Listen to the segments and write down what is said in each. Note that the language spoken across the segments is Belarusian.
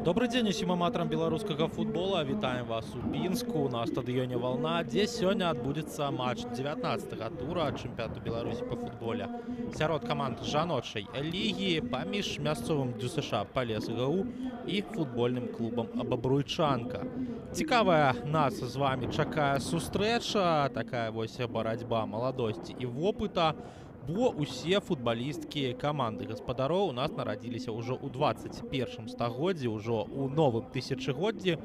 Добрый дзень усім аматарам беларускага футбола. Вітаем вас у Пінску на стадыёне «Вална», дзе сёння адбудзецца матч 19-го тура чэмпіянату Беларусі па футболе сярод каманд жаночай лігі паміж мясцовым ДЮСШ «Полес ГУ» і футбольным клубам «Бабруйчанка». Цікавая нас з вами чакае сустрэча, такая вось барацьба маладосці і вопыта. Бо усе футбалісткі каманды гаспадароў у нас нарадзіліся ўжо ў 21 стагоддзі, ўжо ў новым тысячагоддзі.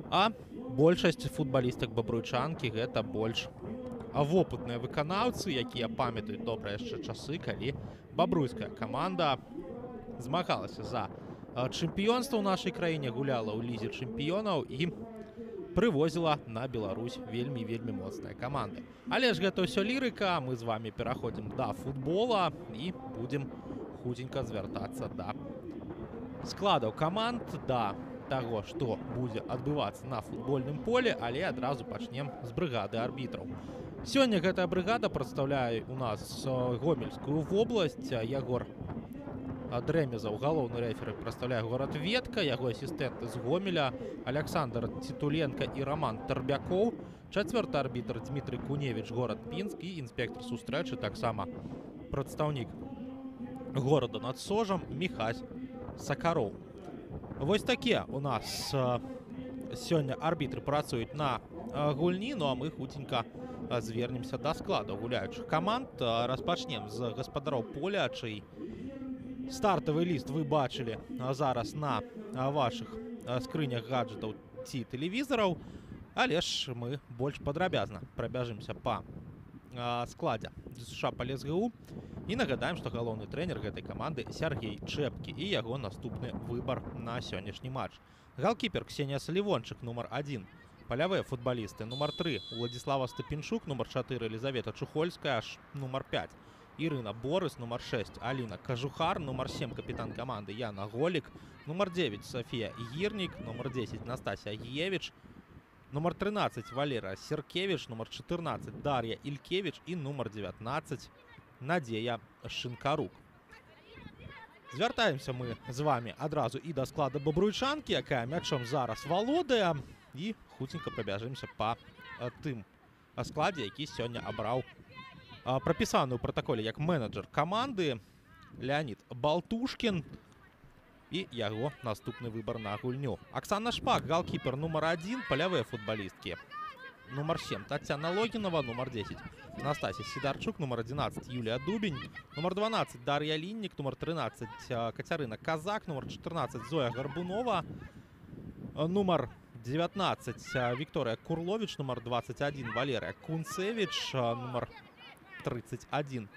А большасць футбалістак бабруйчанкі гэта больш вопытныя выканаўцы, якія памятаюць добра яшчэ часы, калі бабруйская каманда змагалася за чэмпіёнства ў нашай краіне, гуляла ў лізе чэмпіёнаў і прывозіла на Беларусь вельмі моцныя каманды. Але ж гэта ўсё лірыка, мы з вами пераходзім да футбола і будзем хутенька звяртацца да складаў каманд, да таго, што будзе адбывацца на футбольным поле, але адразу пачнем з брыгады арбітраў. Сёння гэтая брыгада прадстаўляе у нас Гомельскую вобласць. Ягор Дрэмезаў, галоўны рэферы, прадстаўляе горад Ветка, яго асістэнты з Гомеля Александр Цітуленка і Роман Тарбякоў, чацвёрты арбітр Дмітрый Куневіч, горад Пінск, і інспектор сустрэчы таксама прадстаўнік горада над Сожам Міхась Сакароў. Вось такія у нас сёння арбітры працуюць на гульні, ну а мы хутенька звернемся да складу гуляючых каманд. Распачнем з гаспадароў поля, чый стартавы ліст вы бачылі зараз на вашых скрынях гаджетаў ці тэлевізараў, але ж мы больш падрабязна прабяжымся па складзе ДЮСШ «Полес ГУ» і нагадаем, што галоўны трэнер гэтай каманды Сяргей Чэпкі і яго наступны выбар на сённяшні матч. Галкіпер Ксенія Салівончык, нумар 1. Палявыя футбалісты: нумар 3 Уладзіслава Стапенчук, нумар 4 Елізавета Чухольская, нумар 5 Ірына Борыс, нумар 6 Аліна Кажухар, нумар 7 капітан каманды Яна Голік, нумар 9 Софія Гірнік, нумар 10 Настасія Гіевіч, нумар 13 Валера Серкевіч, нумар 14 Дар'я Ількевіч і нумар 19 Надзея Шинкарук. Звяртаемся мы з вами адразу і да склада бабруйчанкі, якая мячом зараз валодае, і хутенька пабяжымся па тым складзе, які сёння абраў прапісаны ў пратаколе як менеджер каманды Леонид Балтушкін і яго наступны выбар на гульню. Оксана Шпак, галкіпер, нумар 1, палявыя футбалісткі: нумар 7 Татьяна Логинова, нумар 10 Настасья Сидарчук, нумар 11 Юлия Дубень, нумар 12 Дарья Линник, нумар 13 Катерина Казак, нумар 14 Зоя Горбунова, нумар 19 Виктория Курлович, нумар 21 Валерия Кунцевич, нумар 31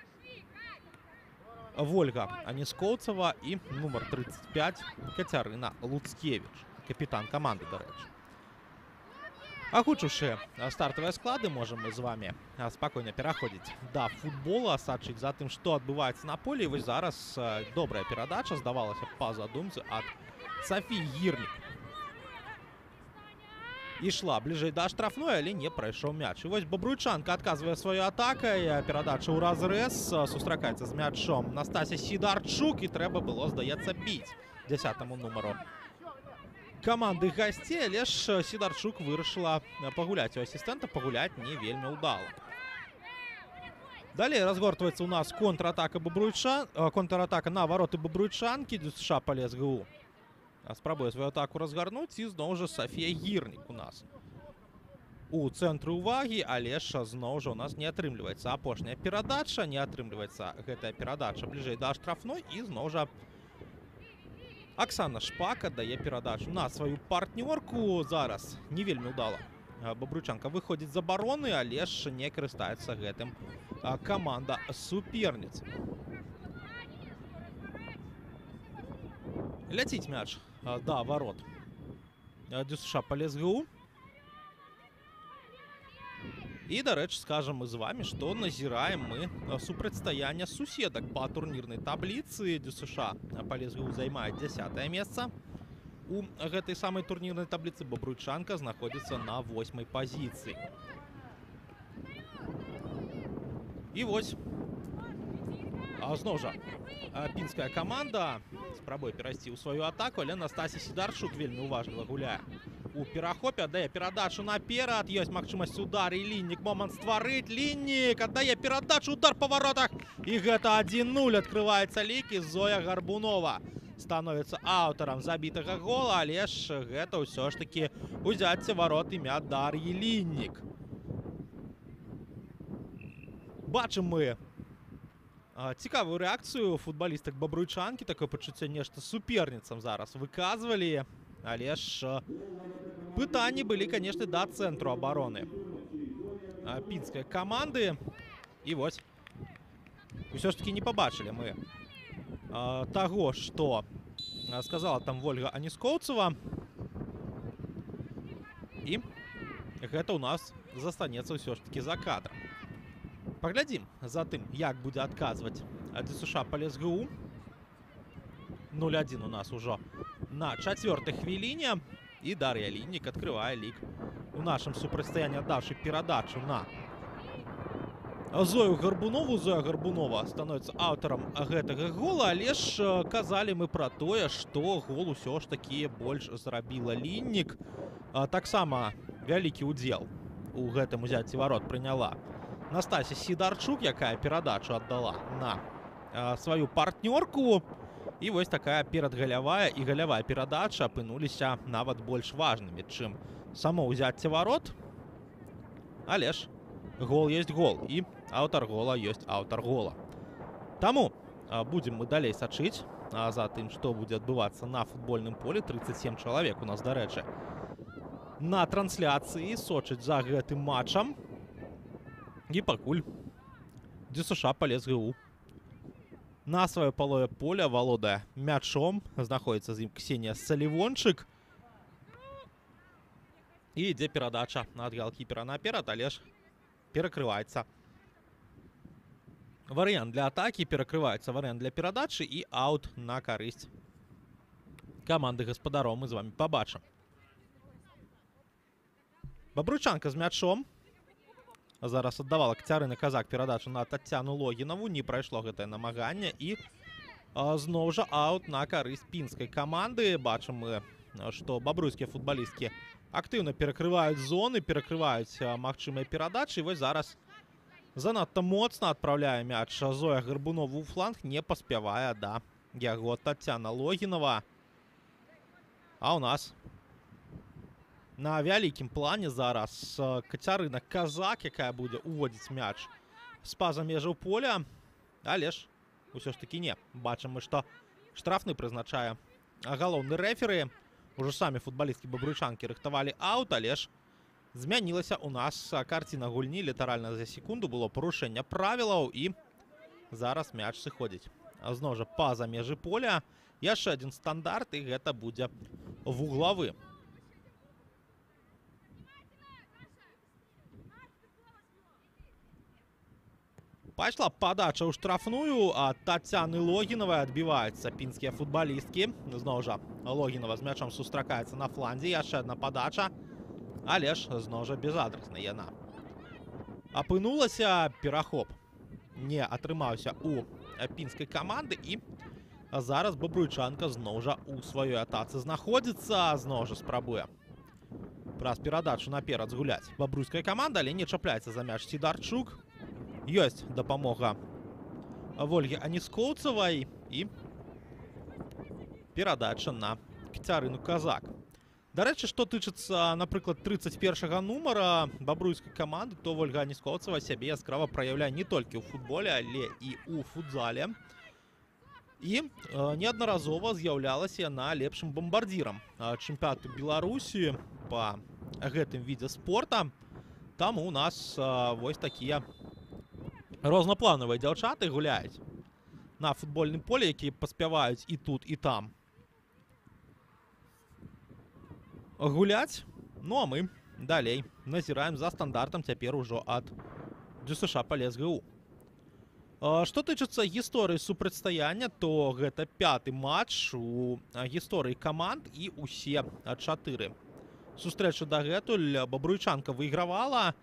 Вольга Анискоўцева і нумар 35 Кацярына Луцкевич, капітан каманды, дарэчы. Агучыўшы стартавыя склады, можам мы з вами спакойна пераходзіць да футбола, сачыць за тым, што адбываецца на полі. І вось зараз добрая перадача, здавалася па задумцы, ад Сафіі Гірнік. Ішла бліжэй да штрафной, але не прайшоў мяч. І вось бабруйчанка адказвае сваёй атакай, перадача ў разрэз, сустракаецца з мячом Настасія Сідарчук, і трэба было, здаецца, біць 10-му нумару каманды гасцей, але ж Сідарчук вырашыла пагуляць у асістэнта, пагуляць не вельмі ўдала. Далей разгортваецца ў нас контратака на вароты бабруйчанкі. ДЮСШ «Полес ГУ» спрабуе сваю атаку разгарнуць, і зноў жа Софія Гірнік у нас у цэнтры ўвагі, але ж зноў жа у нас не атрымліваецца апошняя перадача, не атрымліваецца гэтая перадача бліжэй да штрафной, і зноў жа Оксана Шпак аддае перадачу на сваю партнёрку. Зараз не вельмі ўдала бабруйчанка выходзіць з абароны, але ж не карыстаецца гэтым каманда суперніц. Ляціць мяч да варот ДЮСШ «Полес ГУ». І, дарэчы, скажам мы з вами, што назіраем мы супрацьстаяння суседак па турнірнай табліцы. ДЮСШ «Полес ГУ» займае 10-е месца. У гэтай самай турнірнай табліцы бабруйчанка знаходзіцца на 8-й пазіцыі. І вось Зноў жа пінская каманда спрабуе перайсці ў сваю атаку, але Настасій Сідарчук вельмі уважліва гуляе у перахопе, аддае перадачу наперад, ёсць магчымасць удар і Ліннік момант стварыць. Ліннік аддае перадачу, удар па варотах, і гэта 1-0, адкрываецца лік, і Зоя Гарбунова становіцца аўтарам забітага гола, але ж гэта ўсё ж такі узяцце варот імя Дар'і Ліннік. Бачым мы цікавую рэакцыю футбалістак бабруйчанкі, такое пачуцце нешта суперніцам зараз выказвалі, але ж пытанні былі, канешне, да цэнтру абароны пінскай каманды. І вось усё ж такі не пабачылі мы таго, што сказала там Вольга Аніскоўцева, і гэта ў нас застанецца ўсё ж такі за кадрам. Паглядзім за тым, як будзе адказваць ДЮСШ па ЛСГУ. 0-1 у нас ужо на 4-й хвіліне, і Дар'я Ліннік адкрывае лік у нашым супрацьстаянні, аддаўшы перадачу на Зою Гарбунову. Зоя Гарбунова становіцца аўтарам гэтага гола, але ж казалі мы пра тое, што гол усё ж такі больш зрабіла Ліннік. Таксама вялікі ўдзел у гэтым узяцці варот прыняла Настасія Сідарчук, якая перадачу аддала на сваю партнёрку. І вось такая перадгалявая і галявая перадача апынуліся нават больш важнымі, чым само ўзяцце варот. Але ж гол ёсць гол, і аўтар гола ёсць аўтар гола. Таму будзем мы далей сачыць за тым, што будзе адбывацца на футбольным полі. 37 чалавек у нас, дарэчы, на трансляцыі сочыць за гэтым матчам. І пакуль ДЮСШ па ЛСГУ на сваёй палове поля валодае мячом, знаходзіцца з ім Ксенія Салівончык. І ідзе перадача ад галкіпера наперад, але ж перакрываецца варыянт для атакі, перакрываецца варыянт для перадачы, і аут на карысць каманды гаспадароў мы з вами пабачым. Бабруйчанка з мячом. Зараз аддавала Кацярына Казак перадачу на Тацяну Логінаву. Не прайшло гэтае намаганне, і зноў жа аут на карысць пінскай каманды. Бачым мы, што бабруйскія футбалісткі актыўна перакрываюць зоны, перакрываюць магчымыя перадачы. І вось зараз занадта моцна адпраўляе мяч Зоя Гарбунова ў фланг, не паспявае да яго Тацяна Логінава. А ў нас на вялікім плане зараз Кацярына Казак, якая будзе уводзіць мяч з-па-за межаў поля. Але ж усё ж такі не. Бачым мы, што штрафны прызначае галоўны рэферы. Ужо самі футбалісткі бабруйчанкі рыхтавалі аут, але ж змянілася у нас карціна гульні. Літаральна за секунду было парушэнне правілаў, і зараз мяч сыходзіць зноў жа па-за межы поля. Яшчэ адзін стандарт, і гэта будзе вуглавы. Пайшла падача ў штрафную ад Тацяны Логінавай, адбіваюцца пінскія футбалісткі. Зноў жа Логінава з мячом сустракаецца на фланзе. Яшчэ адна падача, але ж зноў жа безадрасна яна апынулася. Перахоп не атрымаўся у пінскай каманды, і зараз бабруйчанка зноў жа у сваёй атацы знаходзіцца. Зноў жа спрабуе праз перадачу наперад згуляць бабруйская каманда, але не чапляецца за мяч Сідарчук. Ёсць дапамога Вольгі Аніскоўцевай, і перадача на Кацярыну Казак. Дарэчы, што тычыцца, напрыклад, 31-га нумара бабруйскай каманды, то Вольга Аніскоўцева сябе яскрава праяўляе не толькі ў футболе, але і ў футзале. І неаднаразова з'яўлялася яна лепшым бамбардзірам чэмпіянату Беларусі па гэтым відзе спорта. Таму у нас вось такія рознапланавыя дзяўчаты гуляюць на футбольным поле, якія паспяваюць і тут, і там гуляць. Ну а мы далей назіраем за стандартам цяпер ужо ад ДЮСШ па ЛСГУ. Што тычыцца гісторыі супрацьстаяння, то гэта 5-ты матч у гісторыі каманд, і усе 4 сустрэчы дагэтуль бабруйчанка выйгравала.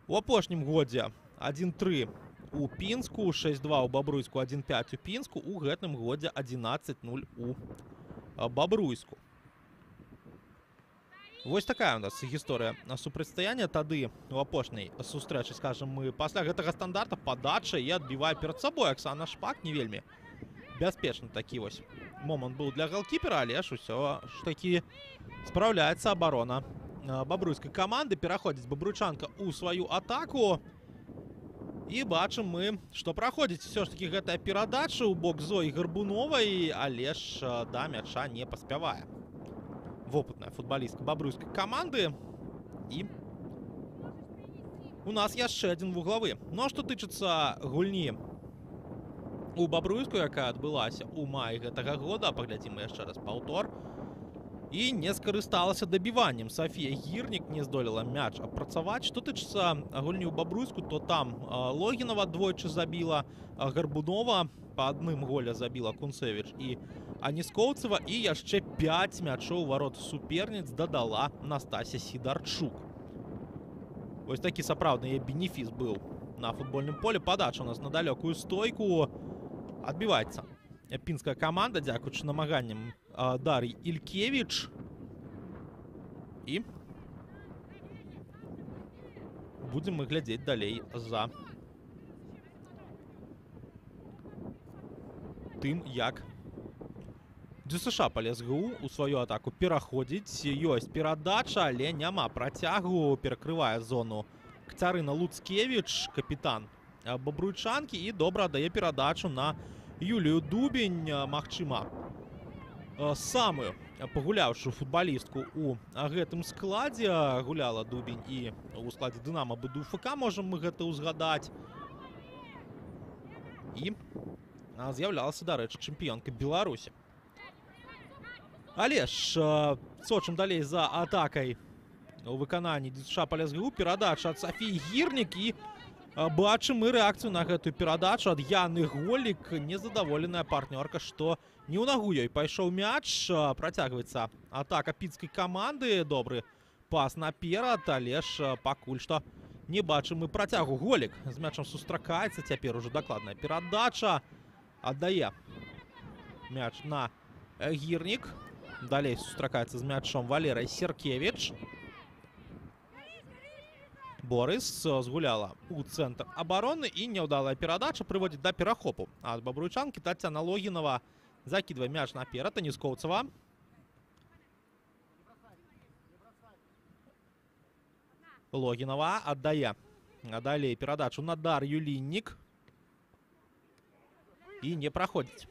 У апошнім годзе 1-3 у Пінску, 6-2 у Бабруйску, 1-5 у Пінску. У гэтым годзе 11-0 у Бабруйску. Вось такая у нас гісторыя супрацьстаяння. Тады у апошняй сустрэчы, скажем, мы пасля гэтага стандарта падача і адбівае перад сабой Аксана Шпак. Не вельмі бяспечны такі вось момант быў для галкіпера, але ж усё ж такі спраўляецца абарона бабруйскай каманды. Пераходзіць бабруйчанка ў сваю атаку. І бачым мы, што праходзіць все ж такі гэтая перадача ў бок Зоі Гарбуновай, але ж да мяча не паспявае вопытная футбалістка бабруйскай каманды. І у нас яшчэ адзін вуглавы. Ну а што тычыцца гульні у Бабруйску, якая адбылася ў маі гэтага года, паглядзім яшчэ раз паўтор. І не скарысталася дабіваннем. Сафія Гірнік не здолела мяч апрацаваць. Што тычыцца гульні ў Бабруйску, то там Логінова двойчы забіла, Гарбунова па адным голе забіла Кунцевіч і Аніскоўцева, і яшчэ 5 мячоў варот суперніц дадала Настасья Сідарчук. Вось такі сапраўдны бенефіс быў на футбольным поле. Падача у нас на далёкую стойку. Адбіваецца пінская каманда, дзякуючы намаганням Дар'і Ількевіч. І будзем мы глядзець далей за тым, як ДЮСШ ПалСГУ у сваю атаку пераходзіць. Ёсць перадача, але няма працягу. Перакрывае зону Кацярына Луцкевіч, капітан бабруйчанкі, і добра дае перадачу на Юлію Дубень. Магчыма, самую пагуляўшую футбалістку у гэтым складзе. Гуляла Дубень і ў складзе Дынама БДУ ФК, можам мы гэта ўзгадаць. І з'яўлялася, дарэчы, чэмпіёнкай Беларусі. Але ж сочым далей за атакай у выкананні ДЮСШ ПалСГУ. Перадача ад Сафіі Гірнік, і бачым мы рэакцыю на гэтую перадачу ад Яны Голік. Незадаволеная партнёрка, што не ў нагу ёй пайшоў мяч. Працягваецца атака пінскай каманды. Добры пас наперад, але ж пакуль што не бачым мы працягу. Голік з мячам сустракаецца. Цяпер ужо дакладная перадача. Аддае мяч на Гірнік. Далей сустракаецца з мячом Валерыя Серкевіч. Борис згуляла у цэнтр абароны, і няўдалая перадача прыводзіць да перахопу ад бабруйчанкі. Тацяна Логінова закідвае мяч наперад. Аніскоўцева. Логінова аддае далей перадачу на Дар'ю Ліннік. І не праходзіць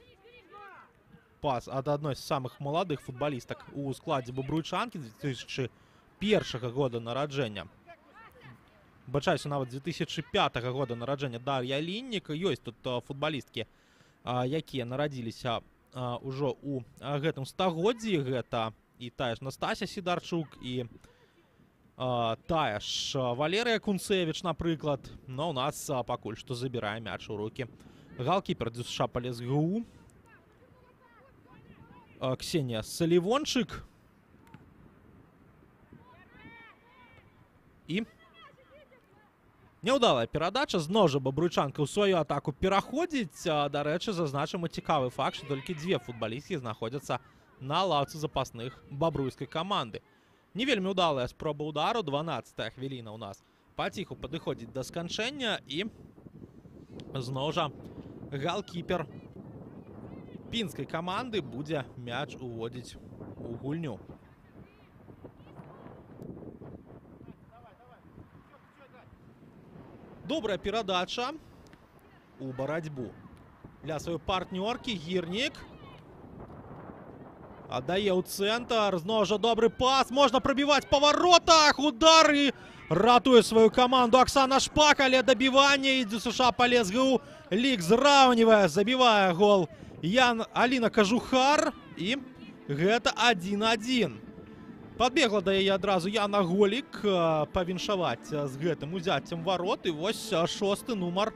пас ад адной з самых маладых футбалістак у складзе бабруйчанкі 2001 года нараджэння. Бачаюся, нават 2005 года нараджэння Дар'я Ліннік. Ёсць тут футбалісткі, якія нарадзіліся ўжо ў гэтым стагоддзі. Гэта і тая ж Настасья Сідарчук, і тая ж Валерыя Кунцевіч, напрыклад. Но у нас пакуль што забірае мяч у рукі галкіпер ДЮСШ ПалСГУ Ксенія Салівончык. І няўдалая перадача. Зноў жа бабруйчанка ў сваю атаку пераходзіць. Дарэчы, зазначым цікавы факт, што толькі 2 футбалісткі знаходзяцца на лаўцы запасных бабруйскай каманды. Не вельмі ўдалая спроба ўдару. 12-я хвіліна ў нас паціху падыходзіць да сканчэння, і зноў жа галкіпер пінскай каманды будзе мяч уводзіць у гульню. Добрая перадача у барацьбу для сваёй партнёркі. Гірнік аддае ў цэнтр. Зноў жа добры пас. Можна прабіваць па варотах. Удар, і ратуе сваю каманду Аксана Шпак, але дабіванне, і ДЮСШ ПалСГУ лік зраўнівае. Забівае гол Аліна Кажухар, і гэта 1-1. Падбегла да яе адразу Яна Голік павіншаваць з гэтым узяццем варот. І вось 6-й нумар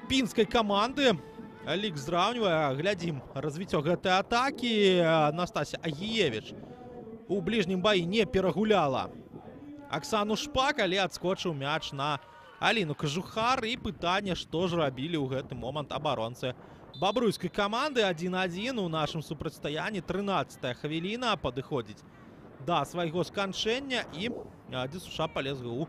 пінскай каманды лік зраўнівае. Глядзім развіццё гэтай атакі. Настасья Агіевіч у бліжнім баі не перагуляла Аксану Шпак, але адскочыў мяч на Аліну Кажухар. І пытанне, што ж рабілі ў гэты момант абаронцы бабруйскай каманды. 1-1 у нашым супрацьстаянні. 13-я хвіліна падыходзіць да свайго сканчэння. І ДЮСШ ПалесГУ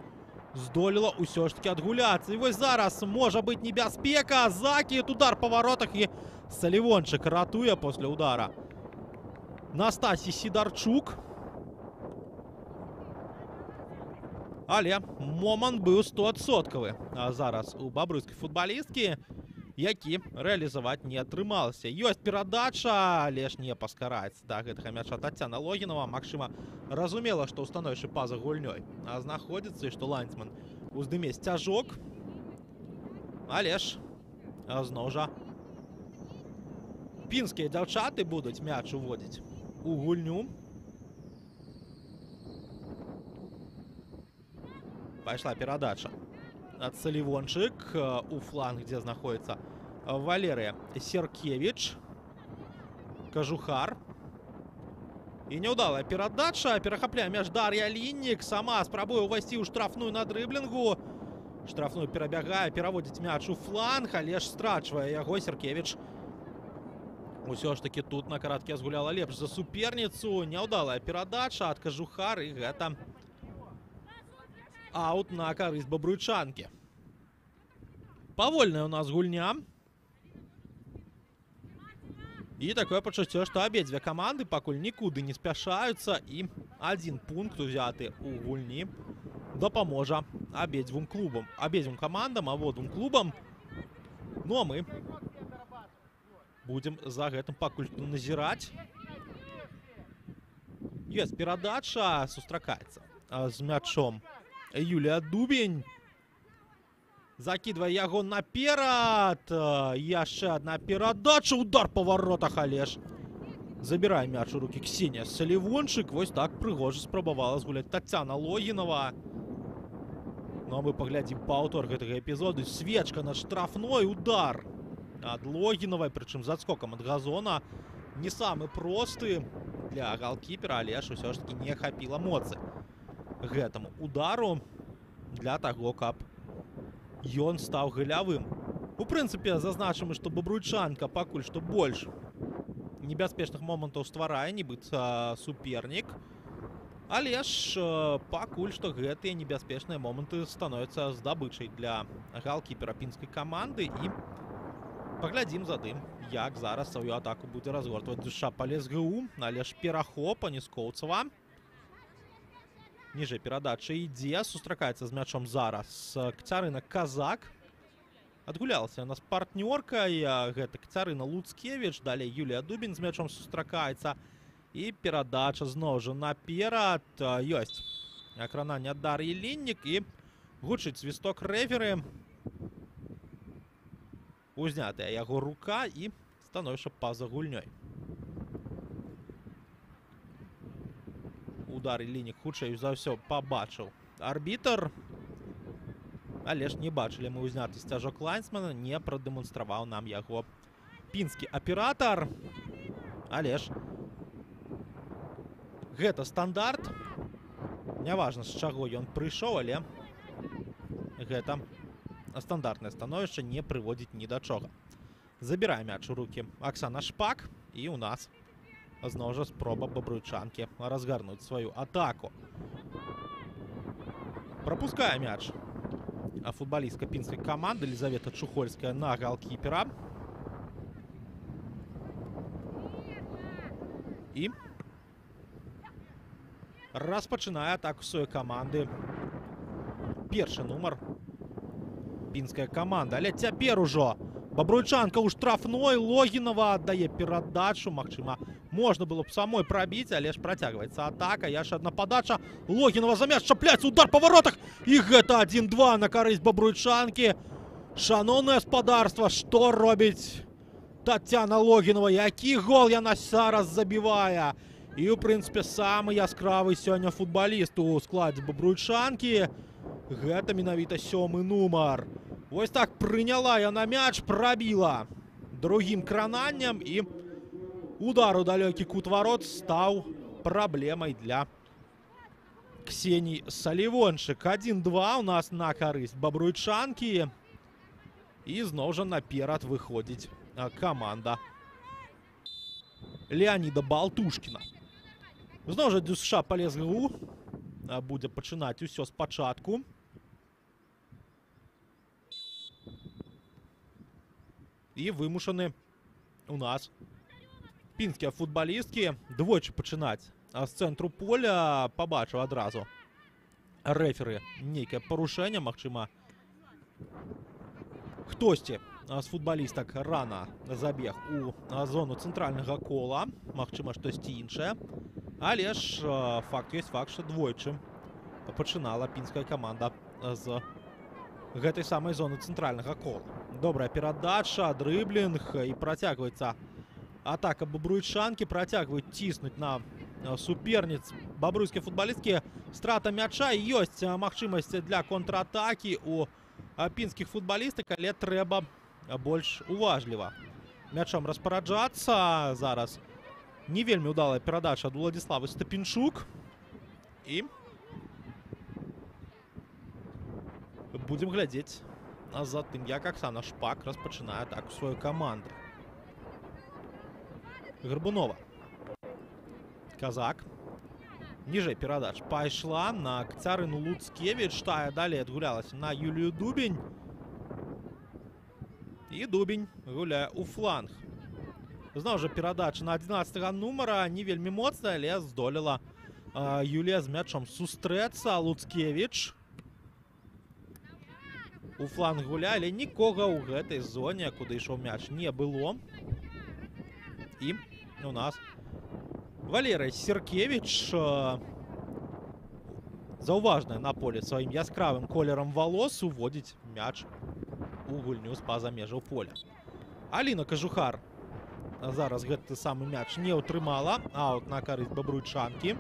здолела ўсё ж таки адгуляцца. І вось зараз можа быць небяспека. Закід, удар па воротах, і Салівончык ратуе пасля удара Настасій Сідарчук. Але момант быў 100%. А зараз у бабруйскай футбалісткі, які рэалізаваць не атрымалася. Ёсць перадача, але ж не паскараецца да гэтага мяча Таццяна Логінава. Магчыма, разумела, што ў становішчы па-за гульнёй знаходзіцца і што лайнсман уздыме сцяжок. Але ж зноў жа пінскія дзяўчаты будуць мяч уводзіць у гульню. Пайшла перадача ад Салівончык у фланг, дзе знаходіцца Валерыя Серкевіч. Кажухар. І няўдалая перадача. Перахапляе мяч Дар'я Ліннік. Сама спрабуе ўвайсці ў штрафную на дрыблінгу. Штрафную перабягае, пераводзіць мяч у фланг, але ж страчвае яго Серкевіч. Усё ж таки тут на каратке згуляла лепш за суперніцу. Няўдалая перадача ад Кажухар, і гэта аут на карысць бабруйчанкі. Павольная у нас гульня. І такое пачуццё, што абедзве каманды пакуль нікуды не спяшаюцца, і 1 пункт узяты ў гульні дапаможа абедзвюм клубам, абедзвюм камандам, абодвум клубам. Ну а мы будем за гэтым пакуль назіраць. Ёсць перадача, сустракаецца з мячом Юлія Дубень. Закидывае яго наперад. Яшчэ адна перадача. Удар па воротах, але ж забірае мяч у рукі Ксенія Салівончык. Вось так прыгожа спрабавала згуляць Таццяна Логінава. Ну а мы паглядзім паўтор гэтага эпізоду. Свечка над штрафной, удар ад Логінавай, прычым з адскокам ад газона. Не самы просты для галкіпера, але ж усё ж таки не хапіла моцы гэтаму удару для таго, каб ён стаў галявым. У прынцыпе, зазначым, што бабруйчанка пакуль што больш небяспечных момантаў стварае, нібыта супернік. Але ж пакуль што гэтыя небяспечныя моманты становяцца здабычай для галкіпера пінскай каманды. І паглядзім за тым, як зараз сваю атаку будзе разгортваць ДЮСШ ПалесГУ. Але ж перахоп Аніскоўцава. Ніжэй перадача ідзе, сустракаецца з мячом зараз Кацярына Казак. Адгулялася у нас партнёркай, гэта Кацярына Луцкевіч, далей Юлія Дубень з мячом сустракаецца. І перадача зноў жа наперад. Ёсць акрананне ад Дар'і Ліннік, і гучыць свісток рэферы. Узнятая яго рука і становішча па-за гульнёй. Удар Ліннік хутчэй за ўсё пабачыў арбітр. Але ж не бачылі мы ўзняты сцяжок лайнсмена, не прадэманстраваў нам яго пінскі аператар. Але ж гэта стандарт. Няважна, з чаго ён прыйшоў, але гэта стандартнае становішча не прыводзіць ні да чога. Забірае мяч у рукі Аксана Шпак, і ў нас зноў жа спроба бабруйчанкі разгарнуць сваю атаку. Прапускае мяч футбалістка пінскай каманды Елізавета Чухольская на галкіпера. І распачынае атаку сваёй каманды першы нумар пінская каманда. Але цяпер ужо бабруйчанка ў штрафной. Логінава аддае перадачу. Магчыма, можна было б самой прабіць, але ж працягваецца атака. Яшчэ адна падача. Логінава за мяч чапляецца. Удар па воротах. І гэта 1-2 на карысць бабруйчанкі. Шаноўнае гаспадарства, што робіць Таццяна Логінава? Які гол яна зараз забівае? І, у прынцыпе, самы яскравы сёння футбаліст у складзе бабруйчанкі. Гэта менавіта 7-й нумар. Вось так прыняла яна мяч, прабіла другім крананнем, і удар у далёкі кут ворот стаў праблемай для Ксеній Салівончык. 1-2 у нас на карысць бабруйчанкі. І зноў жа наперад выходзіць каманда Леаніда Балтушкіна. Зноў жа ДЮСШ палез гру. Будзе пачынаць усё спачатку. І вымушаны у нас пінскія футбалісткі двойчы пачынаць з цэнтру поля. Пабачыў адразу рэферы нейкае парушэнне, магчыма, хтосьці з футбалістак рана забег у зону цэнтральнага кола, магчыма, штосьці іншае. Але ж факт ёсць факт, што двойчы пачынала пінская каманда з гэтай самай зоны цэнтральнага кола. Добрая перадача, дрыблінг, і працягваецца атака бабруйчанкі. Працягваюць ціснуць на суперніц бабруйскія футбалісткі. Страта мяча, ёсць магчымасць для контратакі у пінскіх футбалістак, але трэба больш уважліва мячом распараджацца. Зараз не вельмі ўдалая перадача ад Уладзіславы Стапенчук. І будзем глядзець за тым, як Аксана Шпак распачынае атаку сваёй каманды. Гарбунова. Казак. Ніжэй перадач пайшла на Кацярыну Луцкевіч. Тая далей адгулялася на Юлію Дубень. І Дубень гуляе ў фланг. Зноў жа перадача на 11-го нумара. Не вельмі моцная, але здолела Юлія з мячом сустрэцца. Луцкевіч у фланг гуляе, але нікога ў гэтай зоне, куды ішоў мяч, не было. І у нас Валерый Серкевич, заўважная на поле сваім яскравым колерам волос, уводзіць мяч у гульню з-па-за межаў поля. Аліна Кажухар зараз гэты самы мяч не ўтрымала. Аут на карысць бабруйчанкі.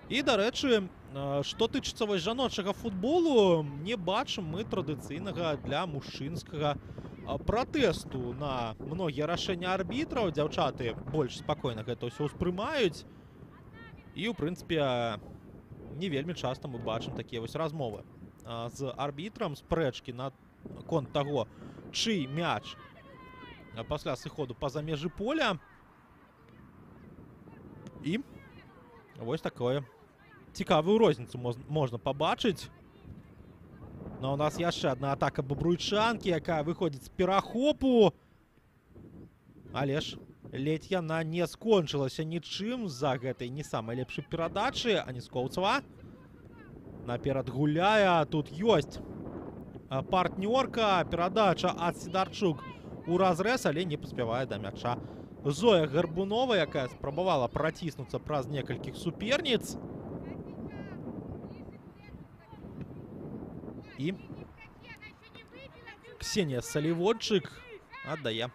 І, дарэчы, што тычыцца вось жаночага футболу, не бачым мы традыцыйнага для мужчынскага пратэсту на многія рашэнні арбітраў. Дзяўчаты больш спакойна гэта ўсё ўспрымаюць. І, у прынцыпе, не вельмі часта мы бачым такія вось размовы з арбітрам, спрэчкі на конт таго, чый мяч пасля сыходу па-за межы поля. І вось такое цікавую розніцу можна пабачыць. Но у нас яшчэ адна атака бабруйчанкі, якая выходзіць з перахопу. Але ж ледзь яна не скончылася нічым з-за гэтай не самай лепшай перадачы. Аніскоўцава наперад гуляе. Тут ёсць партнёрка. Перадача ад Сідарчук у разрэз, але не паспявае да мяча Зоя Гарбунова, якая спрабавала праціснуцца праз некалькіх суперніц. І Ксенія Салівончык аддае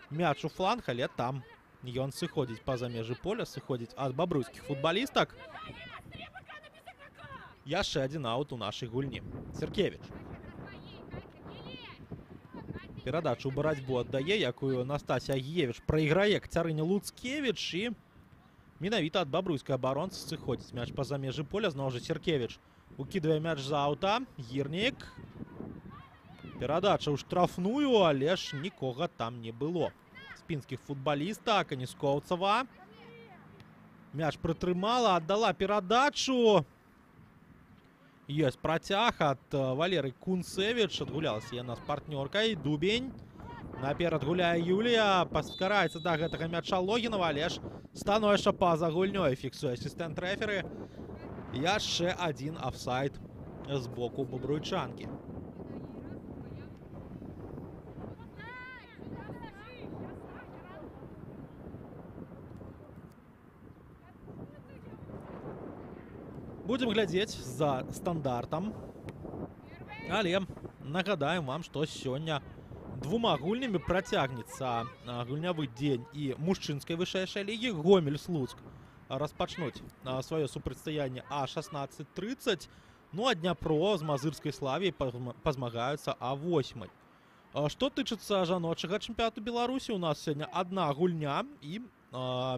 мяч у фланг, але там ён сыходзіць па-за межы поля, сыходзіць ад бабруйскіх футбалістак. Яшчэ адзін аут у нашай гульні. Серкевіч. Перадачу ў барацьбу аддае, якую Настасія Агіевіч прайграе Кацярыне Луцкевіч. І менавіта ад бабруйскай абаронцы сыходзіць мяч па-за межы поля. Зноў жа Серкевіч укидывае мяч за аута. Гірнік. Перадача ў штрафную, але ж нікога там не было. З пінскіх футбалістак. Аніскоўцава. Мяч прытрымала, аддала перадачу. Ёсць працяг ад Валеры Кунцевіч. Адгулялася яна з партнёркай. Дубень. Наперад гуляе Юлія. Паскараецца да гэтага мяча Логінова, але ж становішча па-за гульнёй. Фіксуе асістэнт рэферы. Яшчэ адзін афсайд з боку бабруйчанкі. Будзем глядзець за стандартам. Але нагадаем вам, што сёння двума гульнямі працягнецца гульнявы дзень і мужчынскай вышэйшай лігі. Гомель-Слуцк распачнуць сваё супрацьстаянне а 16:30. Ну а Дняпро з Мазырскай Славіяй пазмагаюцца а 8. Што тычыцца жаночага чэмпіянату Беларусі, у нас сёння адна гульня і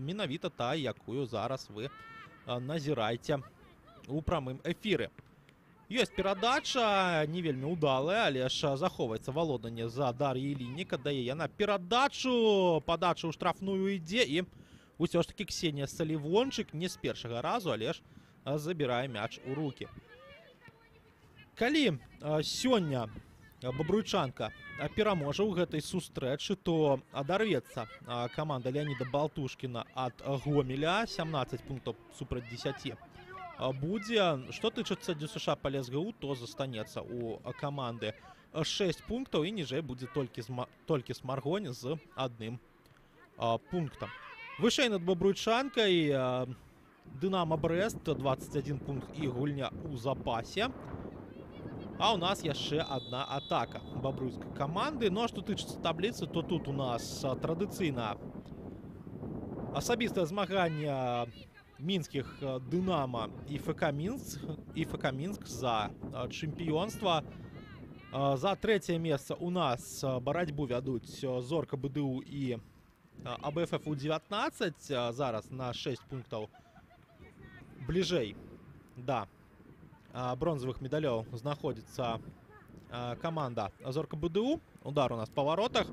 менавіта та, якую зараз вы назіраеце у прамым эфіры. Ёсць перадача, не вельмі ўдалая, але ж захоўваецца валоданне за Дар'яй Ліннік. Аддае яна перадачу, падача ў штрафную ідзе, і ўсё ж таки Ксенія Салівончык не з першага разу, але ж забірае мяч у рукі. Калі сёння бабруйчанка пераможа ў гэтай сустрэчы, то адарвецца каманда Леаніда Балтушкіна ад Гомеля, 17 пунктаў супраць 10 будзе. Што тычыцца ДЮСШ па ЛСГУ, то застанецца у каманды 6 пунктаў, і ніжэй будзе толькі Смаргонь з 1 пунктам. Вышэй над бабруйчанкай Дынама Брэст, 21 пункт і гульня ў запасе. А у нас яшчэ одна атака бабруйскай каманды. Ну а што тычыцца табліцы, то тут у нас традыцыйна асабістае змаганне мінскіх Дынама і ФК Мінск за чэмпіёнства. За трэцяе месца у нас барацьбу вядуць Зорка БДУ і АБФФ У-19. Зараз на 6 пунктаў бліжэй да бронзовых медалёў знаходзіцца команда Зорка БДУ. Удар у нас по воротах.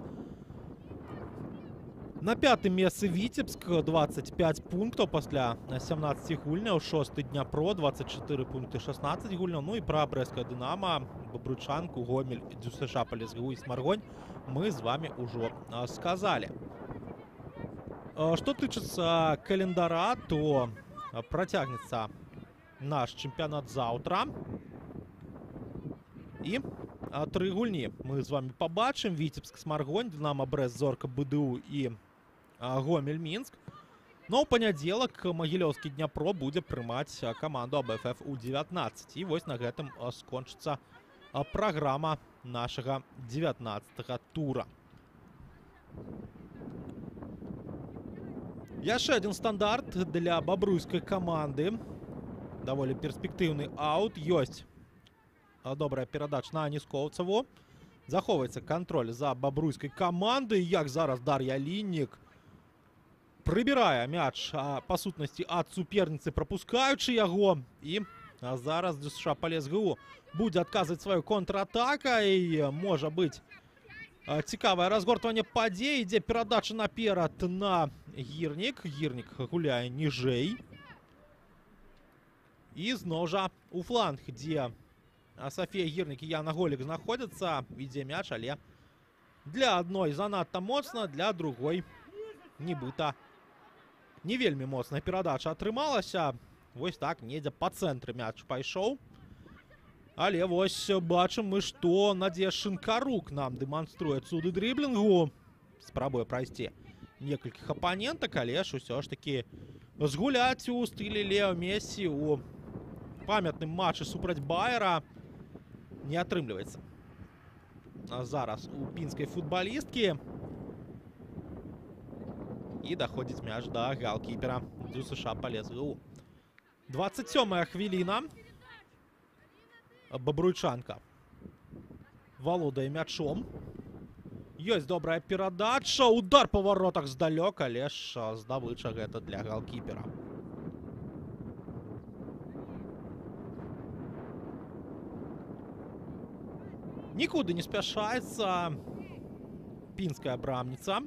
На 5-м месцы Віцебск, 25 пунктаў пасля 17 гульняў. 6-й Дняпро, 24 пункты, 16 гульняў. Ну і пра брэсцкае Дынама, бабруйчанку, Гомель, ДЮСШ па ЛСГУ і Смаргонь мы з вами ўжо сказалі. Што тычыцца календара, то працягнецца наш чэмпіянат заўтра. І 3 гульні мы з вами побачым. Віцебск, Смаргонь, Дынама Брэст, Зорка БДУ і Гомель, Мінск. Но ў панядзелак Магілёўскі Дняпро будзе прымаць каманду АБФФ У-19. І вось на гэтым скончыцца праграма нашага 19-го тура. Яшчэ адзін стандарт для бабруйскай каманды. Даволі перспектыўны аут. Ёсць добрая перадача на Аніскоўцаву. Захоўваецца кантроль за бабруйскай камандай. Як зараз Дар'я Ліннік прыбірае мяч па сутнасці ад суперніцы, прапускаючы яго. І зараз ДЮСШ па ЛСГУ будзе адказваць сваёй контратакай. Можа быць цікавае разгортванне падзей. Ідзе перадача наперад на Гірнік. Гірнік гуляе ніжэй. І зноў жа у фланг, дзе Сафія Гірнік і Яна Голік знаходзяцца. Ідзе мяч, але для адной занадта моцна, для другой нібыта не вельмі моцная перадача атрымалася. Вось так, недзе па цэнтры мяч пайшоў. Але вось бачым мы, што Надзея Шинкарук нам дэманструе цуды дрыблінгу. Спрабуе прайсці некалькіх апанентак, але ж усё ж такі згуляць у стылі Лео Мессі у памятным матчы супраць Байера не атрымліваецца. Зараз у пінскай футбалісткі. І даходзіць мяч да галкіпера ДЮСШ па ЛСГУ. 27-я хвіліна. Бабруйчанка валодае мячом. Ёсць добрая перадача. Удар па воротах здалёк, але ж здабыча гэта для галкіпера. Нікуды не спяшаецца пінская брамніца.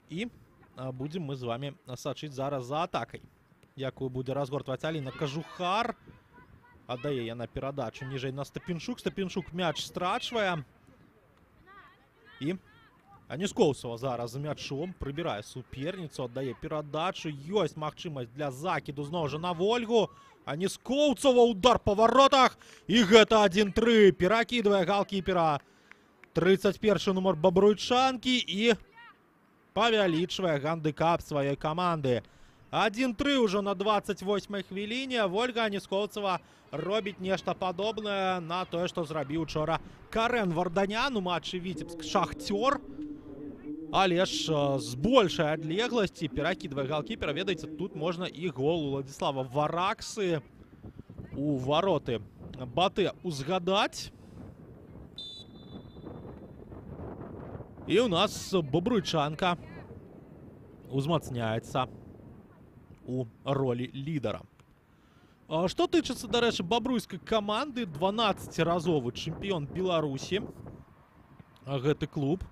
І будзем мы з вами сачыць зараз за атакай, якую будзе разгортваць Аліна Кажухар. Аддае яна перадачу ніжэй на Стапенчук. Стапенчук мяч страчвае. І Аніскоўцава зараз з мячом прыбірае суперніцу, аддае перадачу. Ёсць магчымасць для закіду зноў жа на Вольгу. Аніскоўцава, удар па воротах. І гэта 1-3. Перакідвае галкіпера 31 нумар бабруйчанкі і павялічвае гандыкап сваёй каманды. 1-3 ўжо на 28-й хвіліне. Вольга Аніскоўцава робіць нешта падобнае на тое, што зрабіў учора Карен Варданян у матчы Віцебск-Шахцёр. Але ж з большай адлегласці перакідвае галкіпера. Ведаеце, тут можна і гол Уладзіслава Вараксы у вароты Батэ узгадаць. І у нас Бобруйчанка узмацняецца у ролі лідара. Што тычыцца, дарэчы, бабруйскай каманды, 12-разовы чэмпіён Беларусі гэты клуб.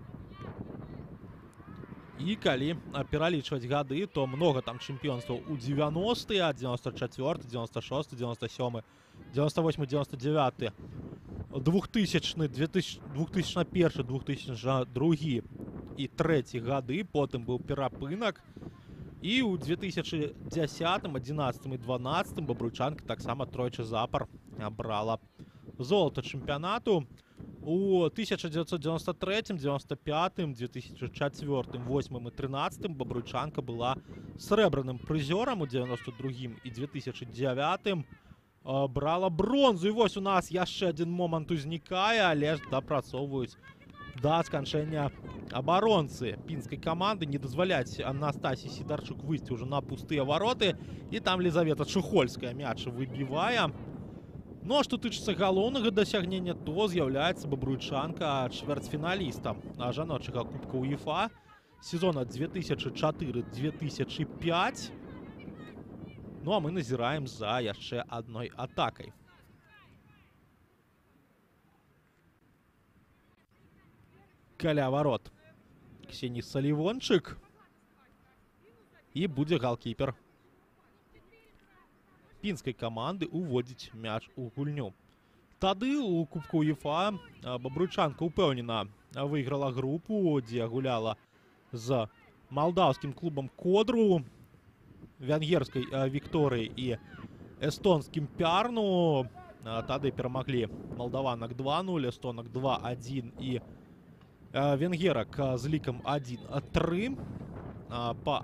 І калі пералічваць гады, то много там чэмпіёнстваў у 90-е, 94, 96, 97, 98, 99, 2000, 2001, 2002 і 3 гады, потым быў перапынак. І ў 2010, 11 і 12 бабруйчанка таксама тройчы запар брала золата чэмпіянату. У 1993, 95, 2004, 2008 і 2013 бабруйчанка была срэбраным прызёрам, у 92 і 2009 брала бронзу. І вось у нас яшчэ адзін момант узнікае, але ж дапрацоўваюць да сканчэння абаронцы пінскай каманды, не дазваляць Анастасіі Сідарчук выйсці ўжо на пустыя вароты, і там Лізавета Чухольская мяч выбівае. Ну а што тычыцца галоўнага дасягнення, то з'яўляецца бабруйчанка чвэрцьфіналістам жаночага кубка УЕФА сезона 2004-2005. Ну а мы назіраем за яшчэ адной атакай. Каля ворот Ксеній Салівончык. І будзе галкіпер пінскай каманды уводзіць мяч у гульню. Тады у кубку УЕФА бабруйчанка упэўнена выйграла групу, дзе гуляла з малдаўскім клубам Кодру, венгерскай Вікторыяй і эстонскім Пярну. Тады перамаглі малдаванак 2-0, эстонак 2-1 і венгерак з лікам 1-3. Па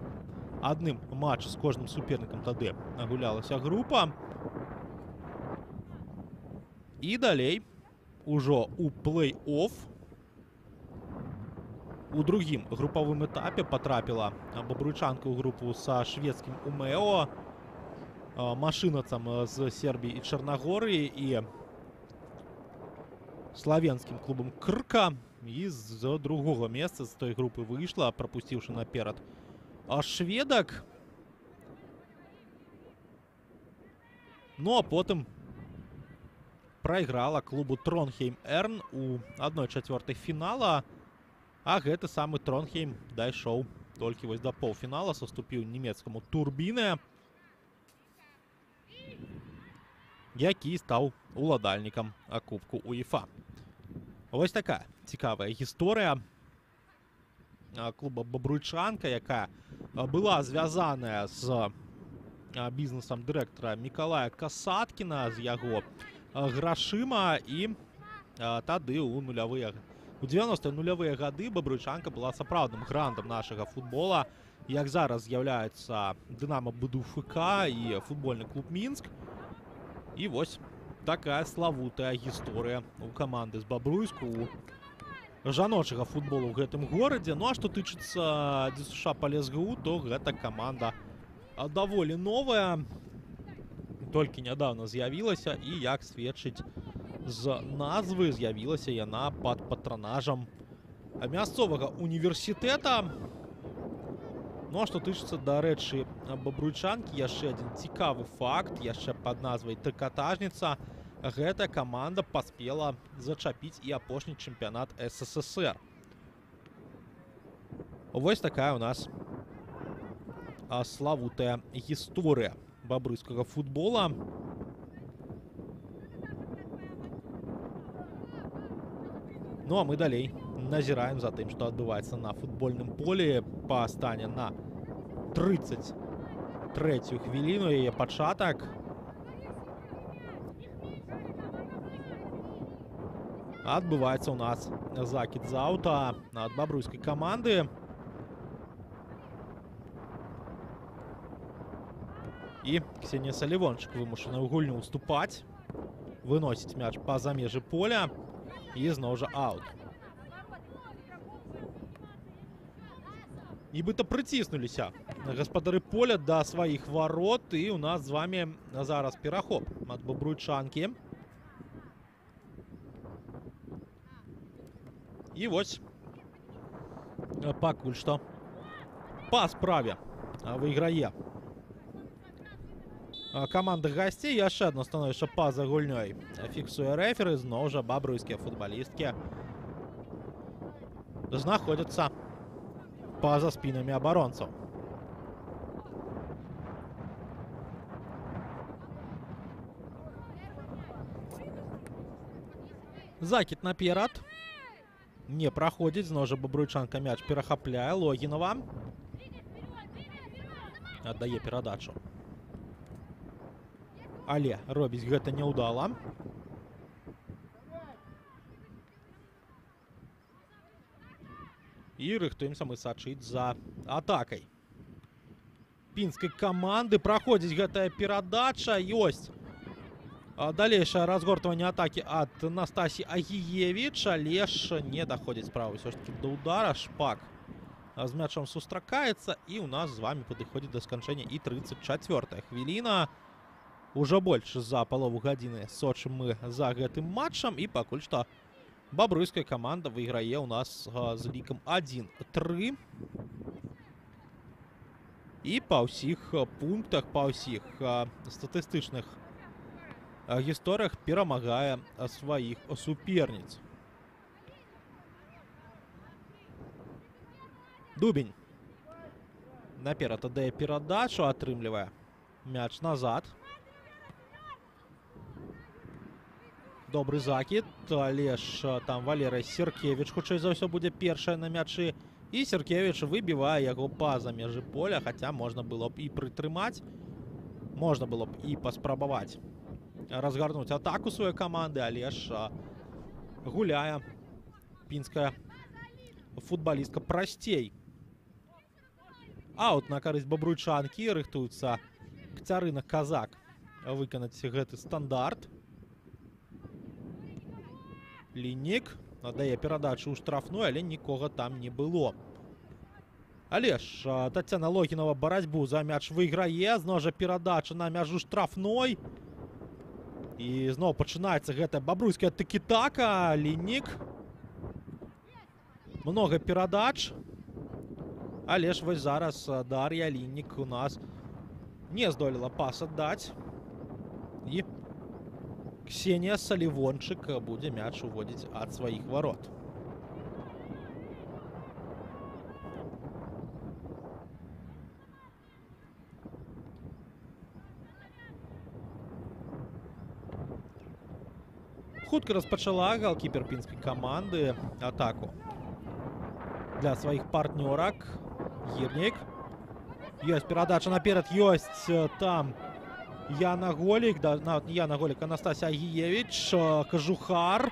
адным матчы з кожным супернікам тады гулялася група. І далей ужо у плэй-офф у другім групавым этапе патрапіла бабруйчанка ў групу са шведскім Умео, машынацам з Сербіі і Чарнагорыі і славенскім клубам Крка. І з другога месца з той групы выйшла, прапусціўшы наперад шведак. Ну а потым прайграла клубу Тронхейм Эрн у 1/4 фінала. А гэты самы Тронхейм дайшоў толькі вось да паўфінала, саступіў нямецкаму Турбіне, які стаў уладальнікам кубку УЕФА. Вось такая цікавая гісторыя клуба бабруйчанка, якая была звязаная з бізнесам дырэктара Мікалая Касаткіна, з яго грашыма. І тады у 90-е нулявыя гады бабруйчанка была сапраўдным грандам нашага футбола, як зараз з'яўляецца Дынама БДУ-ФК і футбольны клуб Мінск. І вось такая славутая гісторыя у каманды з Бабруйску, у жаночага футболу ў гэтым горадзе. Ну а што тычыцца ДЮСШ па ЛСГУ, то гэта каманда даволі новая, толькі нядаўна з'явілася, і, як сведчыць з назвы, з'явілася яна пад патранажам мясцовага універсітэта. Ну а што тычыцца, дарэчы, бабруйчанкі, яшчэ адзін цікавы факт, яшчэ пад назвай «Трыкатажніца». Гэта каманда паспела зачапіць і апошні чэмпіянат СССР. Вось такая у нас славутая гісторыя бабруйскага футбола. Ну а мы далей назіраем за тым, што адбываецца на футбольным полі па стане на 33-ю хвіліну, яе пачатак. Адбываецца у нас закід з аўта ад бабруйскай каманды. І Ксенія Салівончык вымушана ў гульню ўступаць, выносіць мяч па-за межы поля, і зноў жа аут. Нібыта прыціснуліся гаспадары поля да сваіх варот, і у нас з вами зараз перахоп ад бабруйчанкі. І вось пакуль што па справе выйграе каманда гасцей. Яшчэ адно становішча па-за гульнёй фіксуе рэферы. Зноў жа бабруйскія футбалісткі знаходзяцца па-за спінамі абаронцаў. Закід наперад. Не праходзіць. Зноў жа бабруйчанка мяч перахапляе. Логінова аддае перадачу. Але робіць гэта няўдала. І рыхтуемся мы сачыць за атакай пінскай каманды. Праходзіць гэтая перадача. Ёсць далейшае разгортванне атакі ад Настасі Агіевіч, але ж не даходзіць справа ўсё ж таки да удара. Шпак з мячом сустракаецца, і ў нас з вами падыходзіць да сканчэння і 34-я хвіліна. Ужо больш за палову гадзіны сочым мы за гэтым матчам, і пакуль што бабруйская каманда выйграе ў нас з лікам 1-3. І па ўсіх пунктах, па ўсіх статыстычных гісторыях перамагае сваіх суперніц. Дубень наперад аддае перадачу, атрымлівае мяч назад. Добры закід, але ж там Валерый Серкевіч хутчэй за ўсё будзе першая на мячы. І Серкевіч выбівае яго па-за межы поля, хаця можна было б і прытрымаць, можна было б і паспрабаваць разгарнуць атаку сваёй каманды, але ж гуляе пінская футбалістка прасцей. Аут на карысць бабруйчанкі. Рыхтуецца Кацярына Казак выканаць гэты стандарт. Ліннік надае перадачу ў штрафную, але нікога там не было. Але ж Тацяна Логінова барацьбу за мяч выйграе. Зноў жа перадача на мяжу штрафной. І зноў пачынаецца гэтая бабруйская такі-така. Ліннік. Много перадач. Але ж вось зараз Дар'я Ліннік у нас не здолела пас аддаць. І Ксенія Салівончык будзе мяч уводзіць ад сваіх варот. Хутка распачала галкіпер пінскай каманды атаку для сваіх партнёрак. Гірнік. Ёсць перадача наперад, ёсць там Яна Голік, нават не Яна Голік, а Настасія Агіевіч. Кажухар.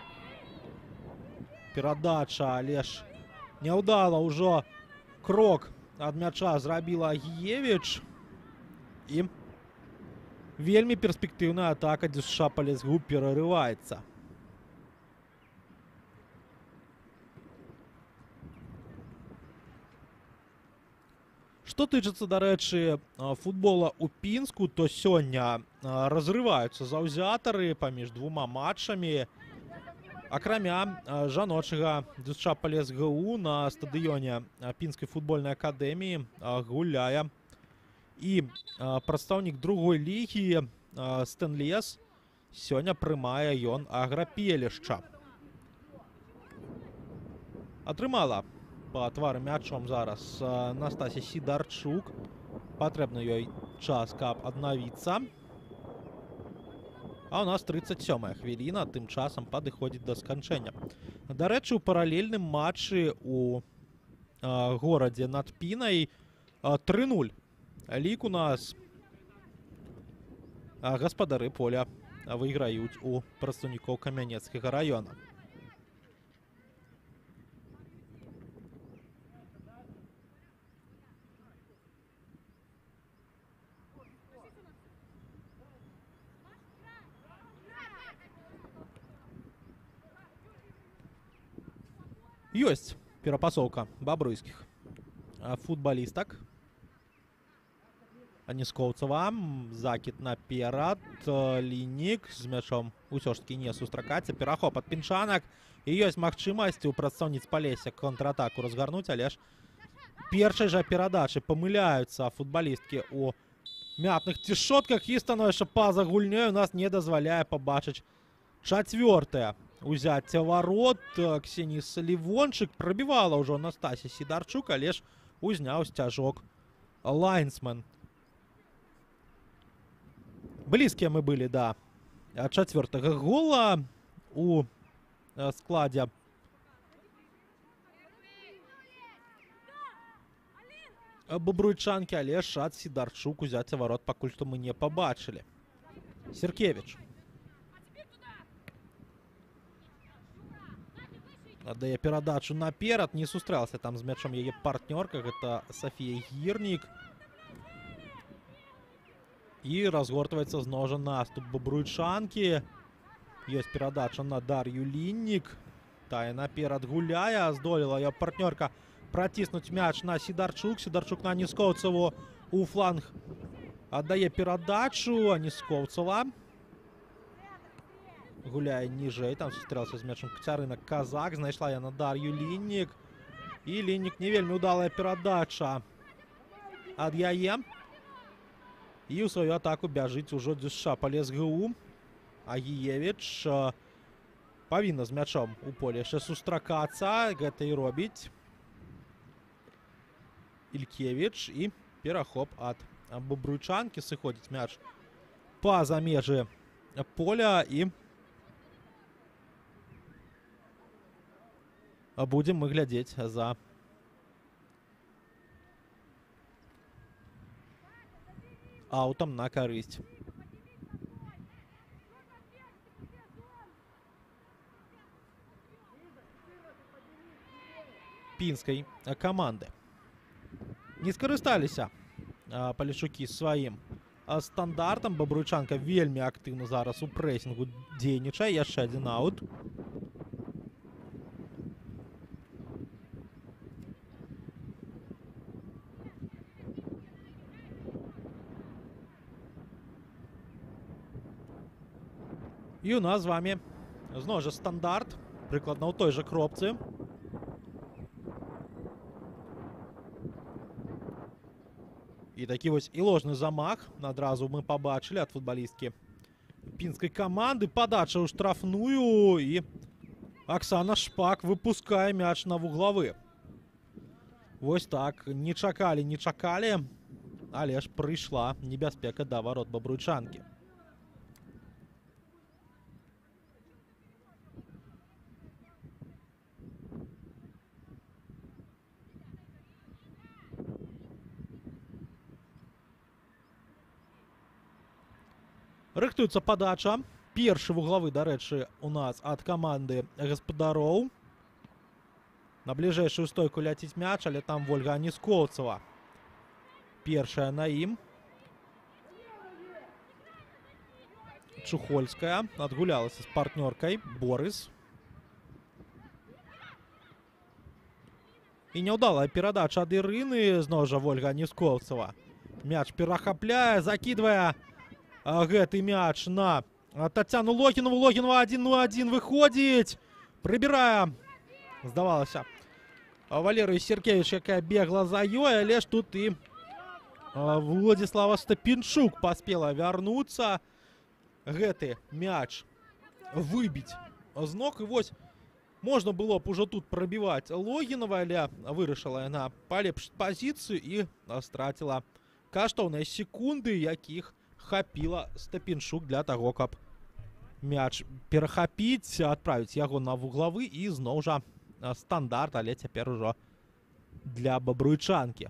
Перадача, але ж няўдала ўжо крок ад мяча зрабіла Агіевіч. І вельмі перспектыўная атака, дзе Шапалезгу перарываецца. Што тычыцца, дарэчы, футбола ў Пінску, то сёння разрываюцца заўзятары паміж двума матчамі. Акрамя жаночага ДЮСШ-ПЛСГУ на стадыёне Пінскай футбольнай акадэміі гуляе і прадстаўнік другой лігі Стэнлес. Сёння прымае ён Аграпелішча. Атрымала па твары мячом зараз Настасія Сідарчук. Патрэбна ёй час, каб аднавіцца. А у нас 37-я хвіліна, тым часам падыходзіць да сканчэння. Дарэчы, у паралельным матчы у горадзе над Пінай 3-0. Лік у нас гаспадары поля выйграюць у прадстаўнікоў Камянецкага раёна. Ёсць перапасоўка бабруйскіх футбалістак. Аніскоўцава, закід наперад, Ліннік з мячом усё ж таки не сустракаецца. Перахоп ад пінчанак. І ёсць магчымасці ў прадстаўніц Палесся контратаку разгарнуць, але ж першай жа перадачы памыляюцца футбалісткі ў мятных цішотках і становішча па-за гульнёй у нас не дазваляе пабачыць чацвёртае узяцце варот. Ксенія Салівончык прабівала ўжо Настасія Сідарчук, але ж узняў сцяжок лайнсмен. Блізкія мы былі да чацвёртага гола у складзе бабруйчанкі, але ж ад Сідарчук узяцце варот пакуль што мы не пабачылі. Серкевіч аддае перадачу наперад, не сустрэлася там з мячом яе партнёрка, гэта Сафія Гірнік. І разгортваецца зноў жа наступ бабруйчанкі. Ёсць перадача на Дар'ю Ліннік. Тая наперад гуляе, здолела яе партнёрка праціснуць мяч на Сідарчук. Сідарчук на Аніскоўцаву у фланг аддае перадачу. Аніскоўцава гуляе ніжэй, там сустрэлася з мячом Кацярына Казак, знайшла яна Дар'ю Ліннік. І Ліннік не вельмі ўдалая перадача ад яе. І ў сваю атаку бяжыць ужо дзюшча Палес ГУ. Агіевіч павінна з мячом у поле яшчэ сустракацца, гэта і робіць Ількевіч. І перахоп ад бабруйчанкі, сыходзіць мяч па-за межы поля і будзем мы глядзець за аўтам на карысць пінскай каманды. Не скарысталіся палешукі сваім стандартам. Бабруйчанка вельмі актыўна зараз у прэсінгу дзейнічае. Яшчэ адзін аут. І у нас з вами зноў жа стандарт, прыкладна ў той жа кропцы. І такі вось і ложны замах адразу мы пабачылі ад футбалісткі пінскай каманды. Падача ў штрафную і Аксана Шпак выпускае мяч на вуглавы. Вось так, не чакалі, але ж прыйшла небяспека да варот бабруйчанкі. Рыхтуецца падача. Першы вуглавы, дарэчы, у нас ад каманды гаспадароў. На бліжэйшую стойку ляціць мяч, але там Вольга Аніскоўцава. Першая на ім. Чухольская адгулялася з партнёркай. Борыс. І няўдалая перадача ад Ірыны. Зноў жа Вольга Аніскоўцава. Мяч перахапляе, закідвае гэты мяч на Тацяну Логінову. Логінова 1-1 выходзіць. Прыбірае, здавалася, Валерыя Серкевіч, якая бегла за ёй, але ж тут і Владзіслава Стапенчук паспела вярнуцца. Гэты мяч выбіць з ног. І вось можна было б ужо тут прабіваць Логінова, але вырашыла яна палепшыць пазіцыю і страціла каштоўныя секунды, якіх хапіла Стапенчук для таго, каб мяч перахапіць, адправіць яго на вуглавы. І зноў жа стандарт, але цяпер ужо для бабруйчанкі.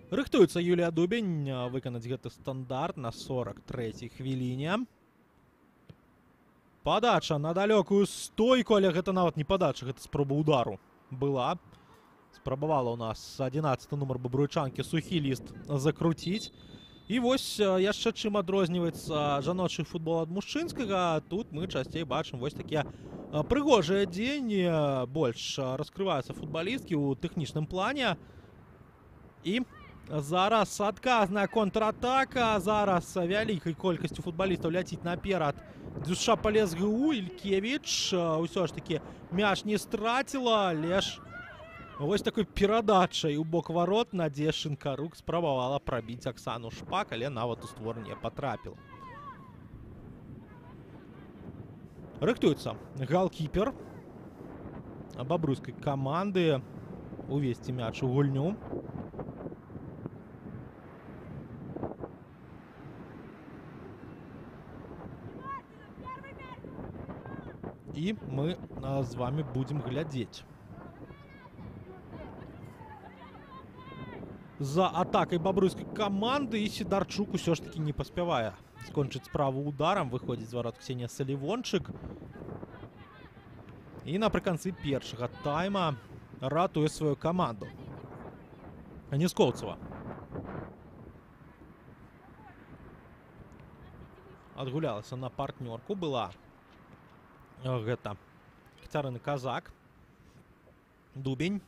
Рыхтуецца Юлія Дубень выканаць гэты стандарт на 43-й хвіліне. Падача на далёкую стойку, але гэта нават не падача, гэта спроба удару была. Спрабавала у нас 11-й нумар бабруйчанкі сухі ліст закруціць. І вось яшчэ чым адрозніваецца жаночы футбол ад мужчынскага. Тут мы часцей бачым вось такія прыгожыя дзеянні, больш раскрываюцца футбалісткі ў тэхнічным плане. І зараз адказная контратака. Зараз вялікай колькасцю футбалістаў ляціць наперад дзюша па ЛСГУ. Ількевіч ўсё ж такі мяч не страціла, але ж вось такой перадачай у бок варот Надзея Шинкарук спрабавала прабіць Аксану Шпак, але нават у створ не патрапіла. Рыхтуецца галкіпер бабруйскай каманды увесці мяч у гульню. І мы з вами будзем глядзець за атакай бабруйскай каманды. І Сідарчук усё ж таки не паспявае скончыць справу ударам. Выходзіць з варот Ксенія Салівончык. І напрыканцы першага тайма ратуе сваю каманду Нескоўцева. Адгулялася на партнёрку. Была гэта Кацярыны Казак. Дубень.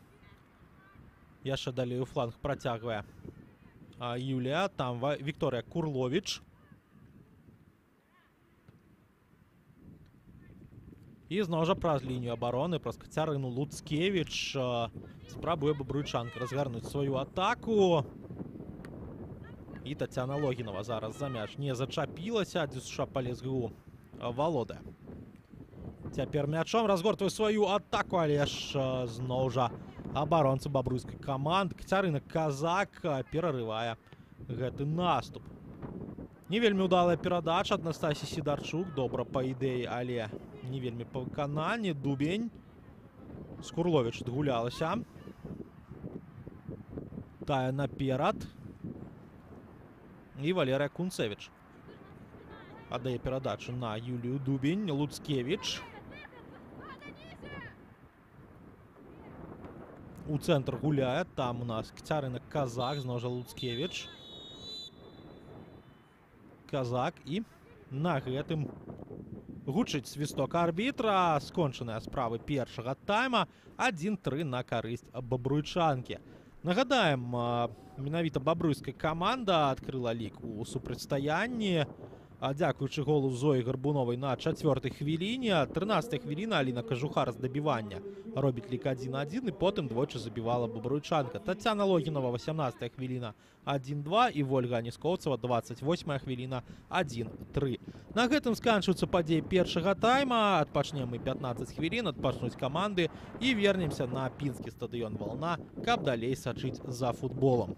Яшчэ далей у фланг працягвае Юлія. Там Вікторыя Курловіч. І зноў жа праз лінію абароны, праз Кацярыну Луцкевіч спрабуе бабруйчанка разгарнуць сваю атаку. І Тацяна Логінова зараз за мяч не зачапілася. Дзюша па ЛСГУ валодае цяпер мячом, разгортвае сваю атаку, але ж зноў жа абаронца бабруйскай каманды Кацярына Казак перарывае гэты наступ. Не вельмі ўдалая перадача ад Настасі Сідарчук. Добра па ідэі, але не вельмі па выкананні. Дубень. Скурловіч адгулялася. Тая наперад. І Валерыя Кунцевіч аддае перадачу на Юлію Дубень. Луцкевіч. У цэнтр гуляе. Там у нас Кацярына Казак. Зноў жа Луцкевіч. Казак. І на гэтым гучыць свісток арбітра. Скончаныя справы першага тайма. 1-3 на карысць бабруйчанкі. Нагадаем, менавіта бабруйская каманда адкрыла лік у супрацьстаянні. Дзякуючы голу Зоі Гарбуновай на 4-й хвіліне. 13-я хвіліна Аліна Кажухар з дабівання робіць лік 1-1, і потым двойчы забівала бабруйчанка. Тацяна Логінова 18-я хвіліна 1-2 і Вольга Нескоўцева 28-я хвіліна 1-3. На гэтым сканчваюцца падзеі першага тайма. Адпачнем мы 15 хвілін, адпачнуць каманды і вернемся на пінскі стадыён «Вална», каб далей сачыць за футболам.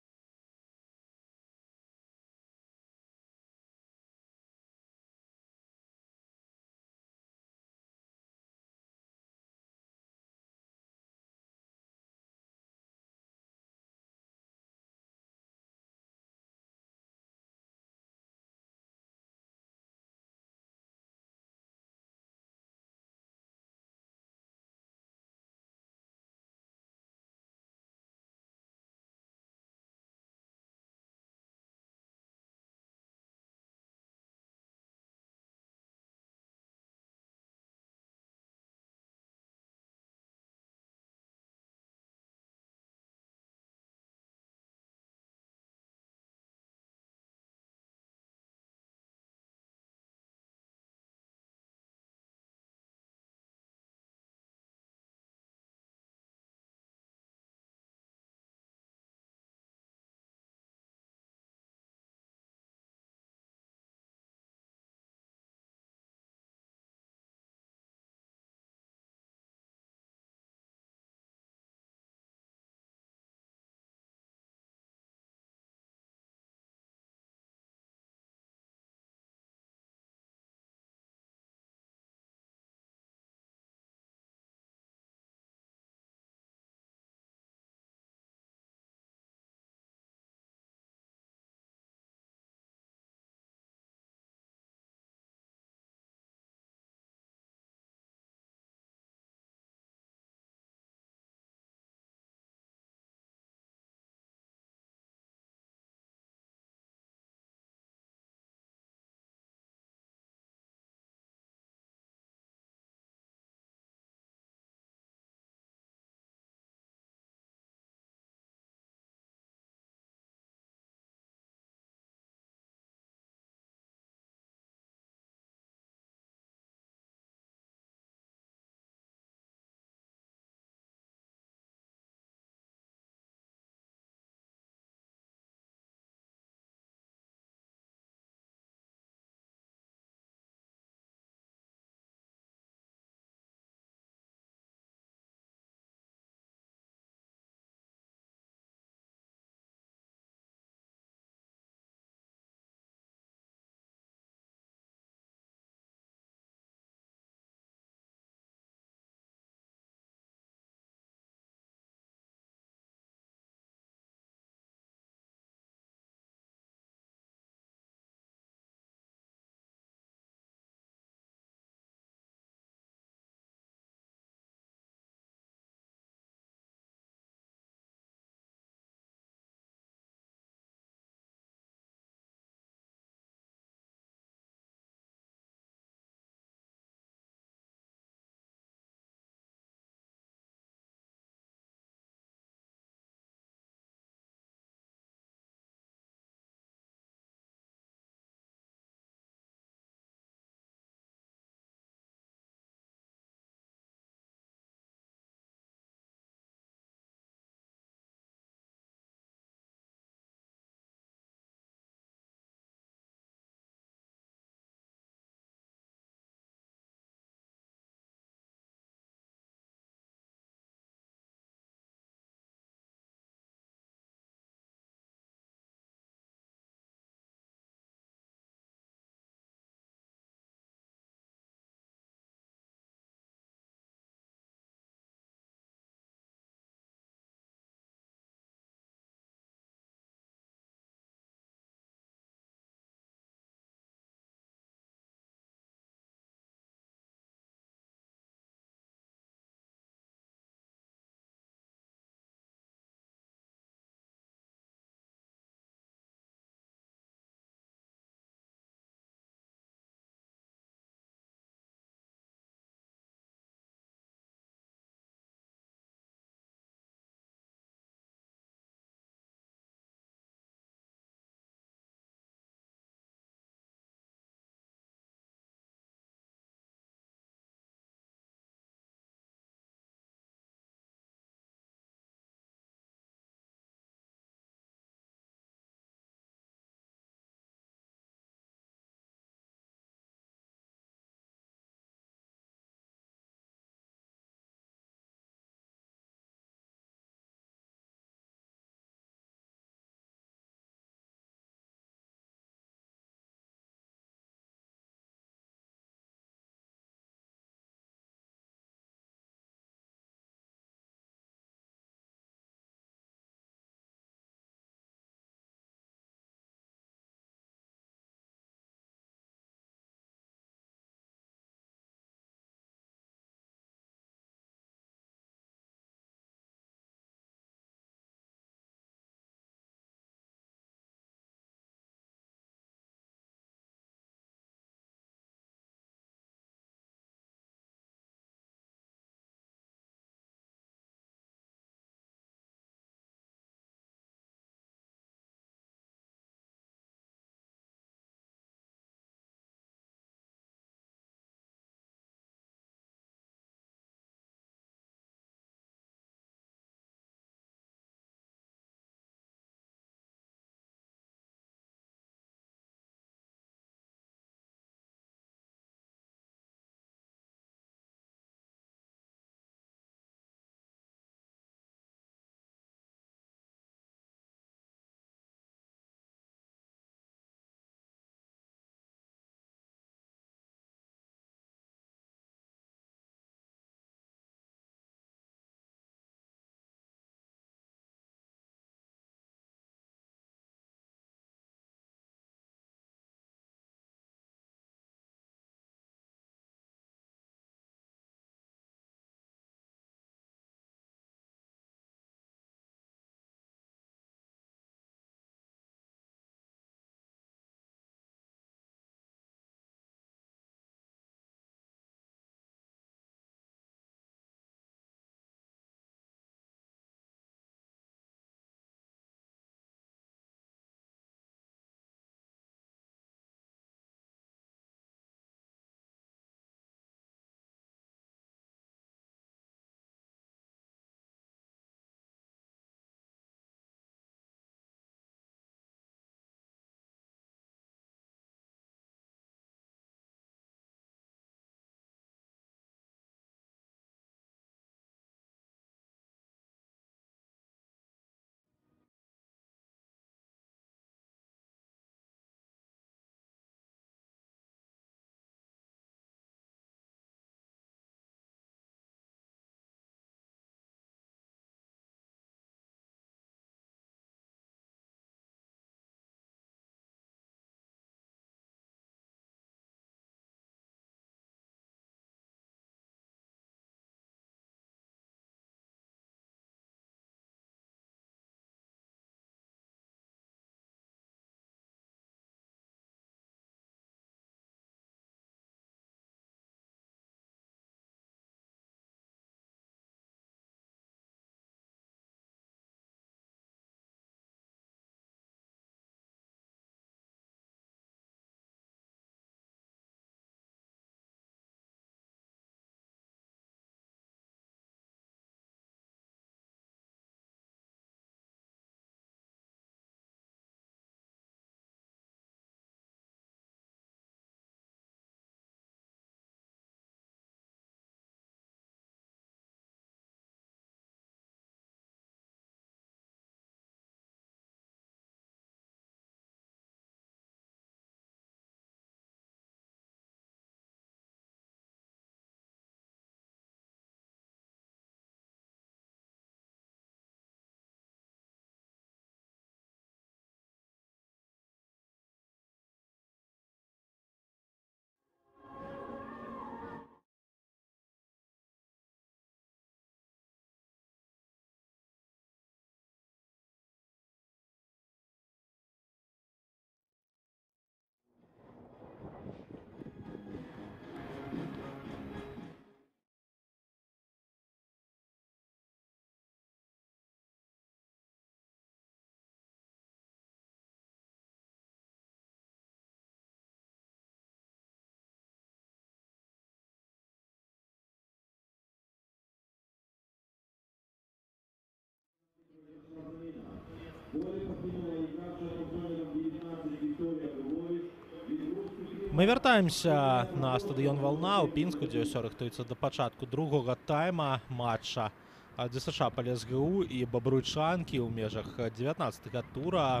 Мы вяртаемся на стадыён Вална ў Пінску, дзе ўсё рыхтуецца да пачатку другога тайма матча ДСШ па ЛСГУ і бабруйчанкі ў межах 19-га тура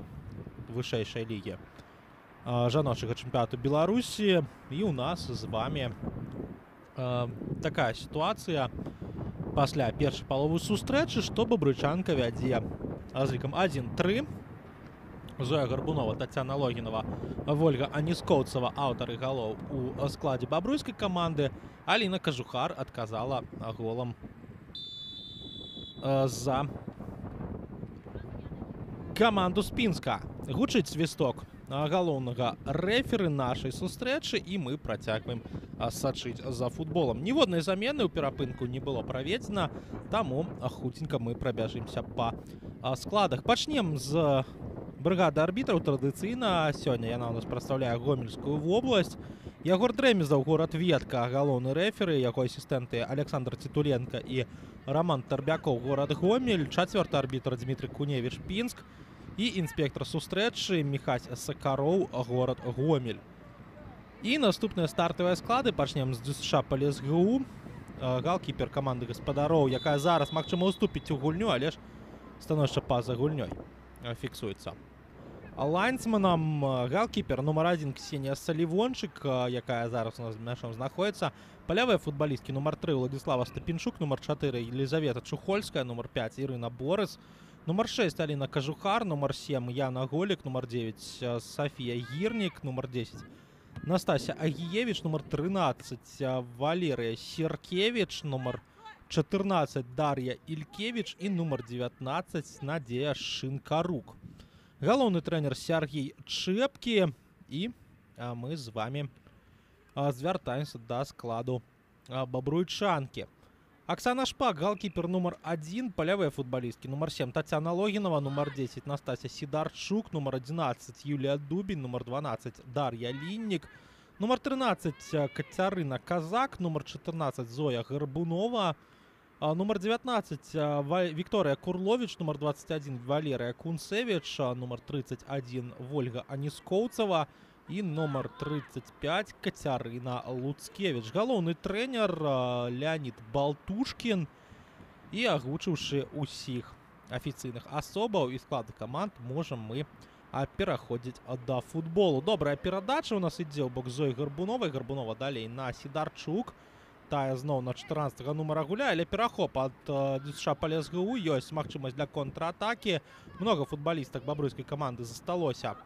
вышэйшай лігі жаночага чэмпіянату Беларусі. І ў нас з вами такая сітуацыя. Пасля першай паловы сустрэчы, што бабруйчанка вядзе з лікам 1-3. Зоя Гарбунова, Тацяна Логінова, Вольга Аніскоўцава, аўтары галоў у складзе бабруйскай каманды. Аліна Кажухар адказала голам за каманду з Пінска. Гучыць свісток галоўнага рэферы нашай сустрэчы, і мы працягваем сачыць за футболам. Ніводнай замены ў перапынку не было праведзена, таму хуценька мы прабяжымся па складах. Пачнем з брыгады арбітраў. Традыцыйна сёння яна ў нас прадстаўляе Гомельскую вобласць. Ягор Дрэмезаў, горад Ветка, галоўны рэферы, яго асістэнты Александр Титуленко і Роман Тарбякоў, горад Гомель. Чацвёрты арбітр Дмітрый Куневіч, Пінск. І інспектор сустрэчы Міхась Сакароў, горад Гомель. І наступныя стартавыя склады. Пачнем з ДСШ па ЛСГУ. Галкіпер каманды гаспадароў, якая зараз, магчыма, уступіць у гульню, але ж становішча па-за гульнёй фіксуецца. Лайнсманам галкіпер нумар 1 Ксенія Салівончык, якая зараз у нас мяшом знаходіцца. Палявыя футбалісткі нумар 3 Владислава Стапенчук, нумар 4 Елизавета Чухольская, нумар 5 Ірына Борыс, нумар 6 Аліна Кажухар, нумар 7 Яна Голік, нумар 9 Софія Гірнік, нумар 10 Настасья Агієвіч, нумар 13 Валерія Серкевич, нумар 14 Дар'я Ількевіч і нумар 19 Надзея Шинкарук. Галоўны трэнер Сергей Чэпкі, і мы з вами звяртаемся да складу бабруйчанкі. Аксана Шпак, галкіпер нумар 1, палявыя футбалісткі нумар 7 Тацяна Логінова, нумар 10 Настасья Сідарчук, нумар 11 Юлія Дубін, нумар 12 Дар'я Ліннік, нумар 13 Кацярына Казак, нумар 14 Зоя Гарбунова, нумар 19 Вікторія Курлович, нумар 21 Валерія Кунцевич, нумар 31 Вольга Аніскоўцава і нумар 35 Кацярына Луцкевич. Галоўны трэнер Леонид Балтушкін. І агучыўшы ўсіх афіцыйных асобаў і склады каманд, можам мы пераходзіць да футболу. Добрая перадача у нас ідзе ў бок Зоі Гарбуновай. Гарбунова далей на Сідарчук. Тая зноў на 14-га нумара гуляе, але перахоп ад ДСШ па ЛСГУ. Ёсць магчымасць для контратакі. Многа футбалістак бабруйскай каманды засталося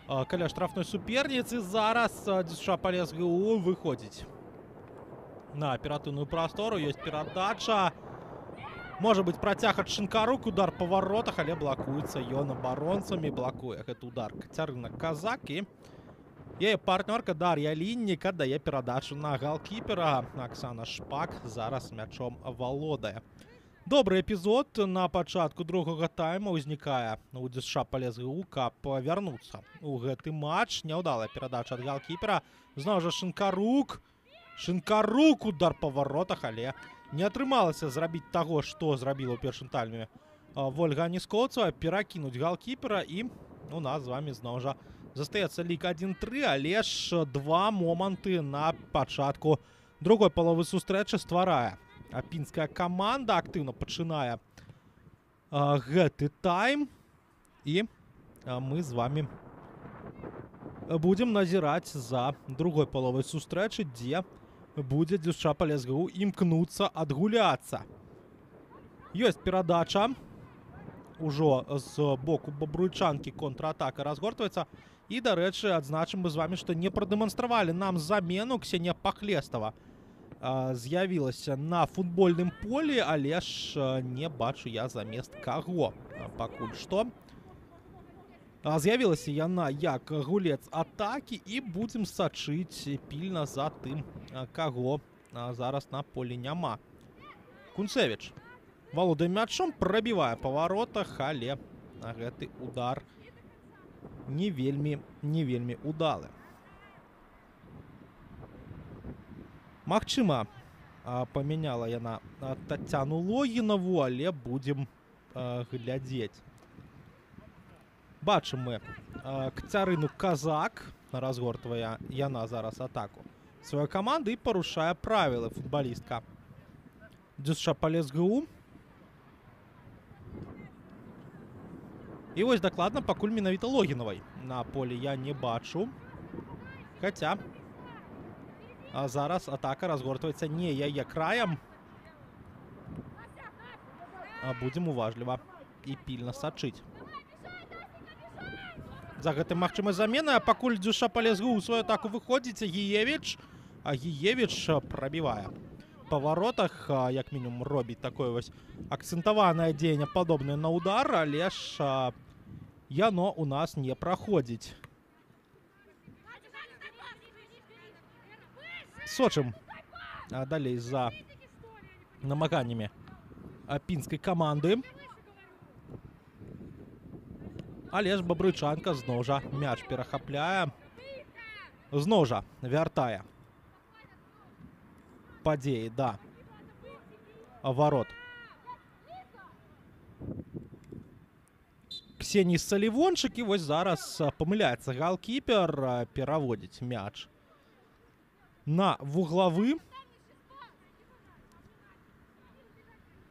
каля штрафной суперніцы. Зараз ДСШ па ЛСГУ выходзіць на аператыўную прастору. Ёсць перадача. Можа быць працяг ад Шинкарук, удар па варотах, але блакуецца ён абаронцамі. Блакуе гэты удар Кацярына Казак, і яе партнёрка Дар'я Ліннік аддае перадачу на галкіпера. Аксана Шпак зараз мячом валодае. Добры эпізод на пачатку другога тайма ўзнікае у ДСШ па ЛСГУ, каб вярнуцца ў гэты матч. Няўдалая перадача ад галкіпера. Зноў жа Шинкарук. Шинкарук, удар па варотах, але не атрымалася зрабіць таго, што зрабіла ў першым тайме Вольга Аніскоўцава, перакінуць галкіпера, і у нас з вами зноў жа застаецца лік 1-3, але ж два моманты на пачатку другой паловы сустрэчы стварае пінская каманда. Актыўна пачынае гэты тайм, і мы з вами будзем назіраць за другой паловай сустрэчы, дзе будзе ДСШ па ЛСГУ імкнуцца адгуляцца. Ёсць перадача ужо з боку бабруйчанкі, контратака разгортваецца. І, дарэчы, адзначым мы з вами, што не прадэманстравалі нам замену. Ксенія Пахлестава з'явілася на футбольным полі, але ж не бачу я замест каго пакуль што. З'явілася яна як гулец атакі, і будзем сачыць пільна за тым, каго зараз на полі няма. Кунцевіч валодае мячом, прабівае па варотах, але гэты удар не вельмі удалы. Магчыма, памяняла яна Тацяну Логінаву, але будзем глядзець. Бачым мы Кацярыну Казак, разгортвае яна зараз атаку сваёй каманды і парушае правілы футбалістка Дюсшапалезгу. І вось дакладна пакуль менавіта Логінавай на полі я не бачу. Хаця зараз атака разгортваецца не яе краем. Будзем уважліва і пільна сачыць за гэтым магчымай заменай. А пакуль Дюсшапалезгу ў сваю атаку выходзіць Гіевіч, а Гіевіч прабівае па варотах, як мінімум робіць такое вось акцэнтаванае дзеянне падобнае на удар, але ж яно у нас не праходзіць. Сочым далей за намаганнямі пінскай каманды. Але ж Бабруйчанка зноў жа мяч перахапляе, зноў жа вяртае падзеі да ворот Ксеній Салівончык. І вось зараз памыляецца галкіпер, пераводзіць мяч на вуглавы.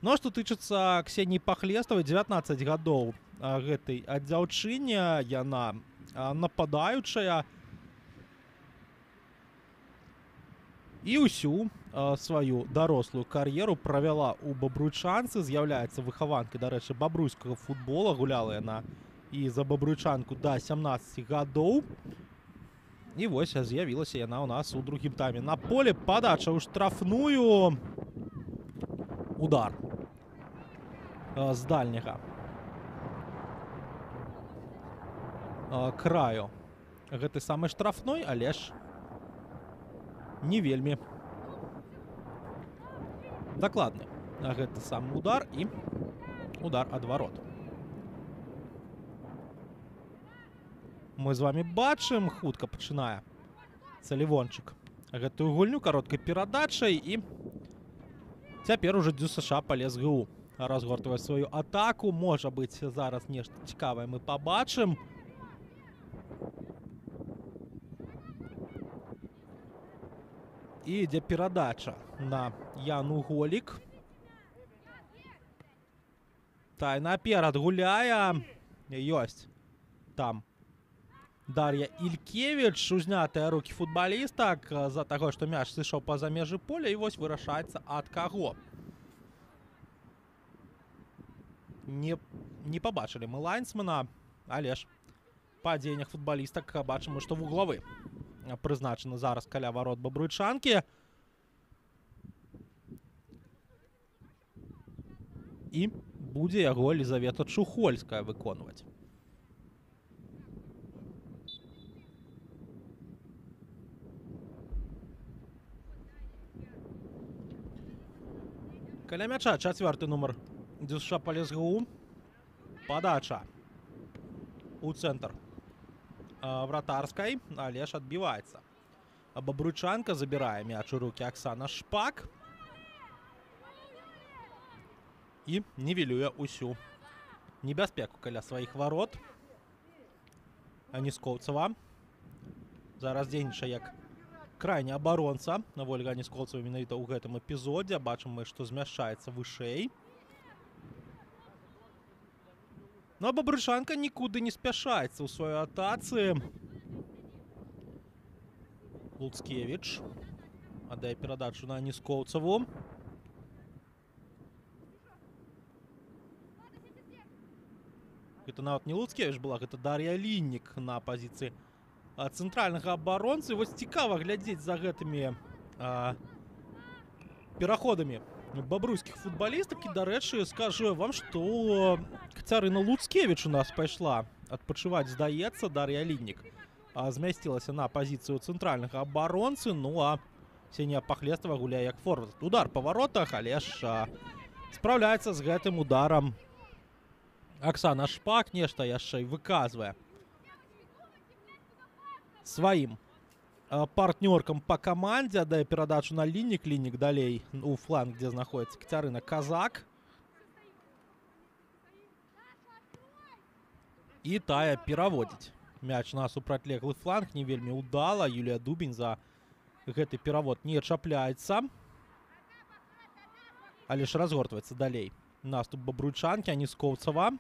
Ну, а што тычыцца Ксеніі Пахлеставай, 19 гадоў гэтай дзяўчыне, яна нападаючая і ўсю сваю дарослую кар'еру правяла ў Бабруйчанцы, з'яўляецца выхаванкай, дарэчы, бабруйскага футбола, гуляла яна і за Бабруйчанку да 17 гадоў. І вось з'явілася яна ў нас у другім тайме на поле. Падача ў штрафную, удар з дальняга краю гэтай самай штрафной, але ж не вельмі дакладны гэты самы удар і удар ад ворот. Мы з вами бачым, хутка пачынае Салівончык гэтую гульню кароткай перадачай, і цяпер ужо Дюсшапалезгу разгортвае сваю атаку. Можа быць, зараз нешта цікавае мы пабачым. І ідзе перадача на Яну Голік. Та наперад гуляе. Ёсць там Дар'я Ількевіч. Узнятыя рукі футбалістак з-за таго, што мяч сышоў па-за межы поля. І вось вырашаецца ад каго. Не пабачылі мы лайнсмена, але ж па дзеяннях футбалістак бачым, што вуглавы прызначаны зараз каля ворот Бабруйчанкі. І будзе яго Елізавета Чухольская выконваць. Каля мяча чацвёрты нумар Дюсшапалезгу. Падача у цэнтр вратарскай, але ж адбіваецца. Бабруйчанка забірае мяч у рукі Аксана Шпак і нівелюе ўсю небяспеку каля сваіх ворот. Аніскоўцава зараз дзейнічае як крайні абаронца на Ольга Аніскоўцава менавіта ў гэтым эпізодзе. Бачым мы, што змяшчаецца вышэй. Но Бабруйчанка нікуды не спяшаецца ў сваёй атацы. Луцкевіч аддае перадачу на Аніскоўцаву. Гэта нават не Луцкевіч была, гэта Дар'я Ліннік на пазіцыі цэнтральнага абаронцы. Вось цікава глядзець за гэтымі пераходамі бабруйскіх футбалістак. І, дарэчы, скажу вам, што Кацярына Луцкевіч у нас пайшла адпачываць, здаецца. Дар'я Ліннік змясцілася на пазіцыю цэнтральнага абаронцы. Ну а Ксенія Пахлестава гуляе як форвард. Удар па варотах, але ж спраўляецца з гэтым ударам Аксана Шпак. Нешта яшчэ і выказвае сваім партнёркам па камандзе. Аддае перадачу на Ліннік. Ліннік далей у фланг, дзе знаходзіцца Кацярына Казак. І тая пераводзіць Мяч на супрацьлеглы фланг, не вельмі ўдала. Юлія Дубень за гэты перавод не чапляецца. Але ж разгортваецца далей. Наступ бабруйчанкі, Аніскоўцава.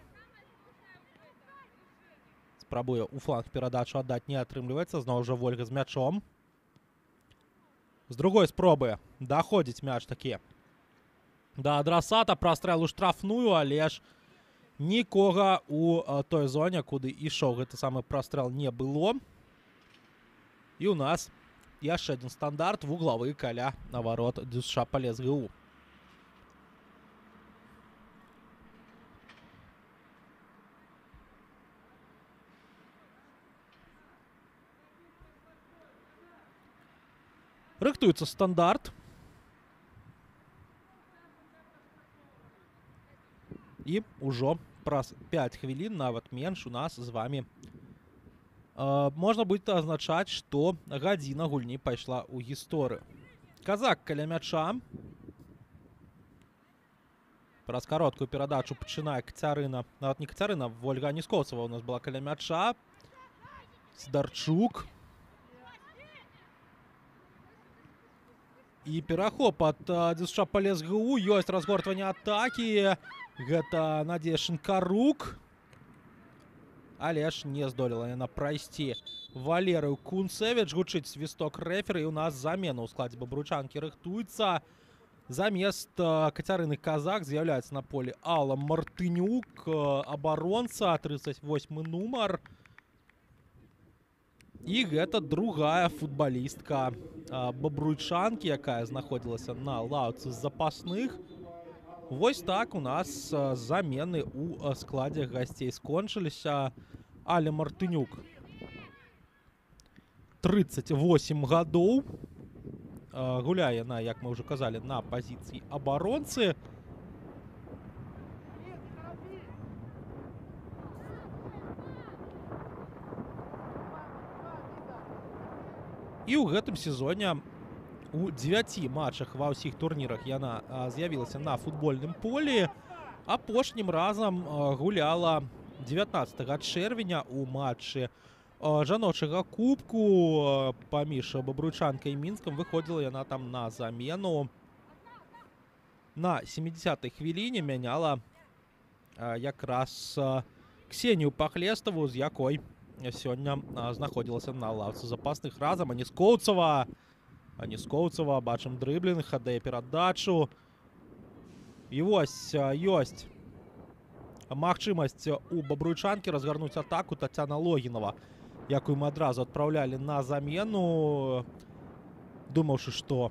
Спрабуе у фланг перадачу аддаць, не атрымліваецца. Зноў жа Вольга з мячом. З другой спробы даходзіць мяч такі да адрасата, прастрэл у штрафную, але ж нікога у той зоне, куды ішоў гэты самы прастрэл, не было. І у нас яшчэ адзін стандарт вуглавы каля наварот ДЮСШ ПалесГУ. Рыхтуецца стандарт. І ўжо праз 5 хвілін, нават менш, у нас з вами можна будзе азначаць, што гадзіна гульні пайшла ў гісторыю. Казак каля мяча. Праз кароткую перадачу пачынае Кацярына. Нават не Кацярына, Вольга Аніскоўцава у нас была каля мяча. Сідарчук. І перахоп ад ДЮСШ ПалесГУ. Ёсць разгортванне атакі. Гэта Надзея Шинкарук. Але ж не здолела яна прайсці Валерыю Кунцевіч. Гучыць свісток рэфері. І у нас замена ў складзе бабруйчанкі рыхтуецца. Замест Кацярыны Казак з'яўляецца на полі Алла Мартынюк, абаронца, 38 нумар. І гэта другая футбалістка бабруйчанкі, якая знаходзілася на лаўцы з запасных. Вось так у нас замены ў складзе гасцей скончыліся. Аля Мартынюк 38 гадоў. Гуляе яна, як мы ўжо казалі, на пазіцыі абаронцы. І ў гэтым сезоне у 9 матчах ва ўсіх турнірах яна з'явілася на футбольным полі. Апошнім разам гуляла 19 чэрвеня у матчы жаночага кубку паміж бабруйчанкай і Мінскам. Выходзіла яна там на замену. На 70-й хвіліне мяняла якраз Ксенію Пахлестову, з якой сёння знаходзілася на лаўцы запасных разам. Аніскоўцава. Аніскоўцава, бачым дрыблінг, аддае перадачу. І вось ёсць магчымасць у бабруйчанкі разгарнуць атаку. Тацяна Логінова, якую мы адразу адпраўлялі на замену, думаўшы, што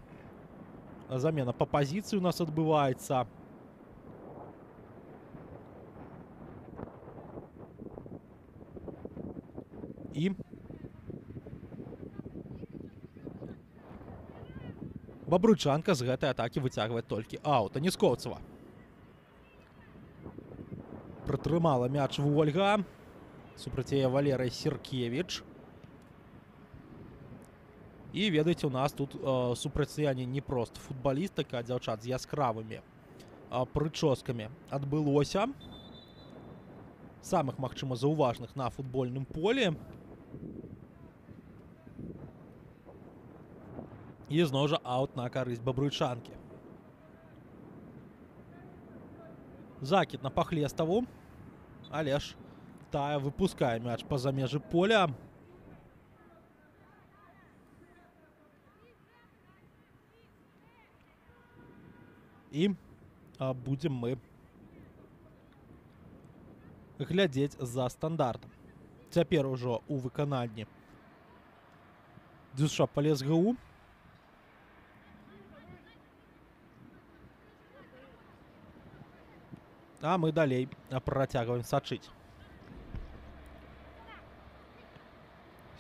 замена па пазіцыі у нас адбываецца. І бабруйчанка з гэтай атакі выцягвае толькі аут. Аніскоўцава прытрымала мяч Вольга. Супраць яе Валерыя Сіркевіч. І ведаеце, у нас тут супрацьстаянне не проста футбалістак, а дзяўчат з яскравымі прычоскамі адбылося. Самых, магчыма, заўважных на футбольным полі. І зноў жа аут на карысць бабруйчанкі. Закід на Пахлеставу. Але ж тая выпускае мяч па-за межы поля. І будзем мы глядзець за стандартам. Цяпер ужо у выкананні ДЮСШ ПалесГУ. А мы далей працягваем сачыць.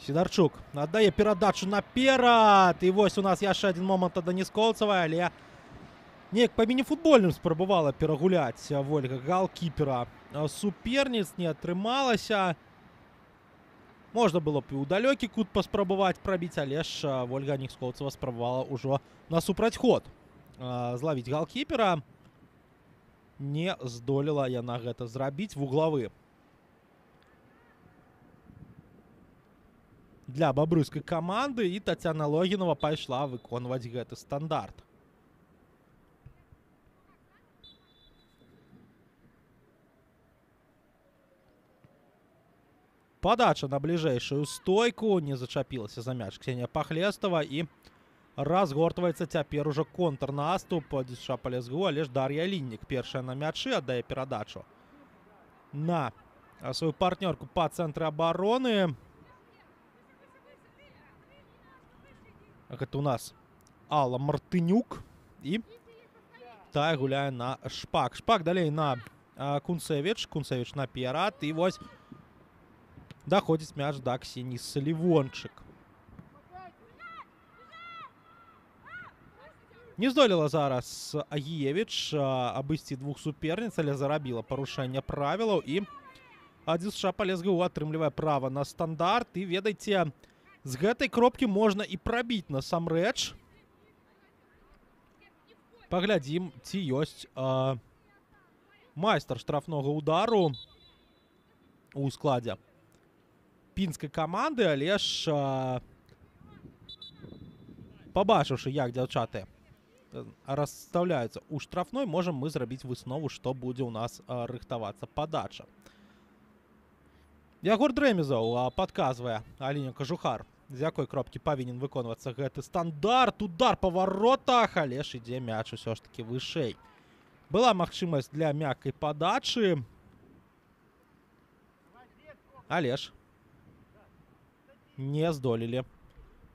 Сідарчук аддае перадачу наперад. І вось у нас яшчэ адзін момант ад Аніскоўцавай, але неяк па мініфутбольным спрабавала перагуляць Вольга галкіпера суперніц, не атрымалася. Можна было б і ў далёкі кут паспрабаваць прабіць, але ж Вольга Аніскоўцава спрабавала ўжо на супрацьход злавіць галкіпера. Не здолела яна гэта зрабіць. Вуглавы для бабруйскай каманды, і Тацяна Логінова пайшла выконваць гэты стандарт. Подача на бліжэйшую стойку, не зачапілася за мяч Ксенія Пахлестова, і разгортваецца цяпер ужо контрнаступ па ЛСГУ, але ж Дар'я Ліннік першая на мячы, аддае перадачу на сваю партнёрку па цэнтры абароны. Гэта у нас Алла Мартынюк, і тая гуляе на Шпак. Шпак далей на Кунцевіч, Кунцевіч наперад, і вось даходзіць мяч да Ксеніі Салівончык. Не здолела зараз Агіевіч абысці двух суперніц, але зарабіла парушэнне правілаў, і АДЗШ па ЛСГУ атрымлівае права на стандарт. І ведайце, з гэтай кропкі можна і прабіць насамрэч. Паглядзім, ці ёсць майстар штрафнога удару у складзе пінскай каманды, але ж пабачыўшы, як дзяўчаты расстаўляюцца ў штрафной, можам мы зрабіць выснову, што будзе ў нас рыхтавацца падача. Ягор Дрэмезаў падказвае Аліне Кажухар, з якой кропкі павінен выконвацца гэты стандарт. Удар па варотах, але ж ідзе мяч усё ж такі вышэй. Была магчымасць для мяккай падачы, але ж не здолелі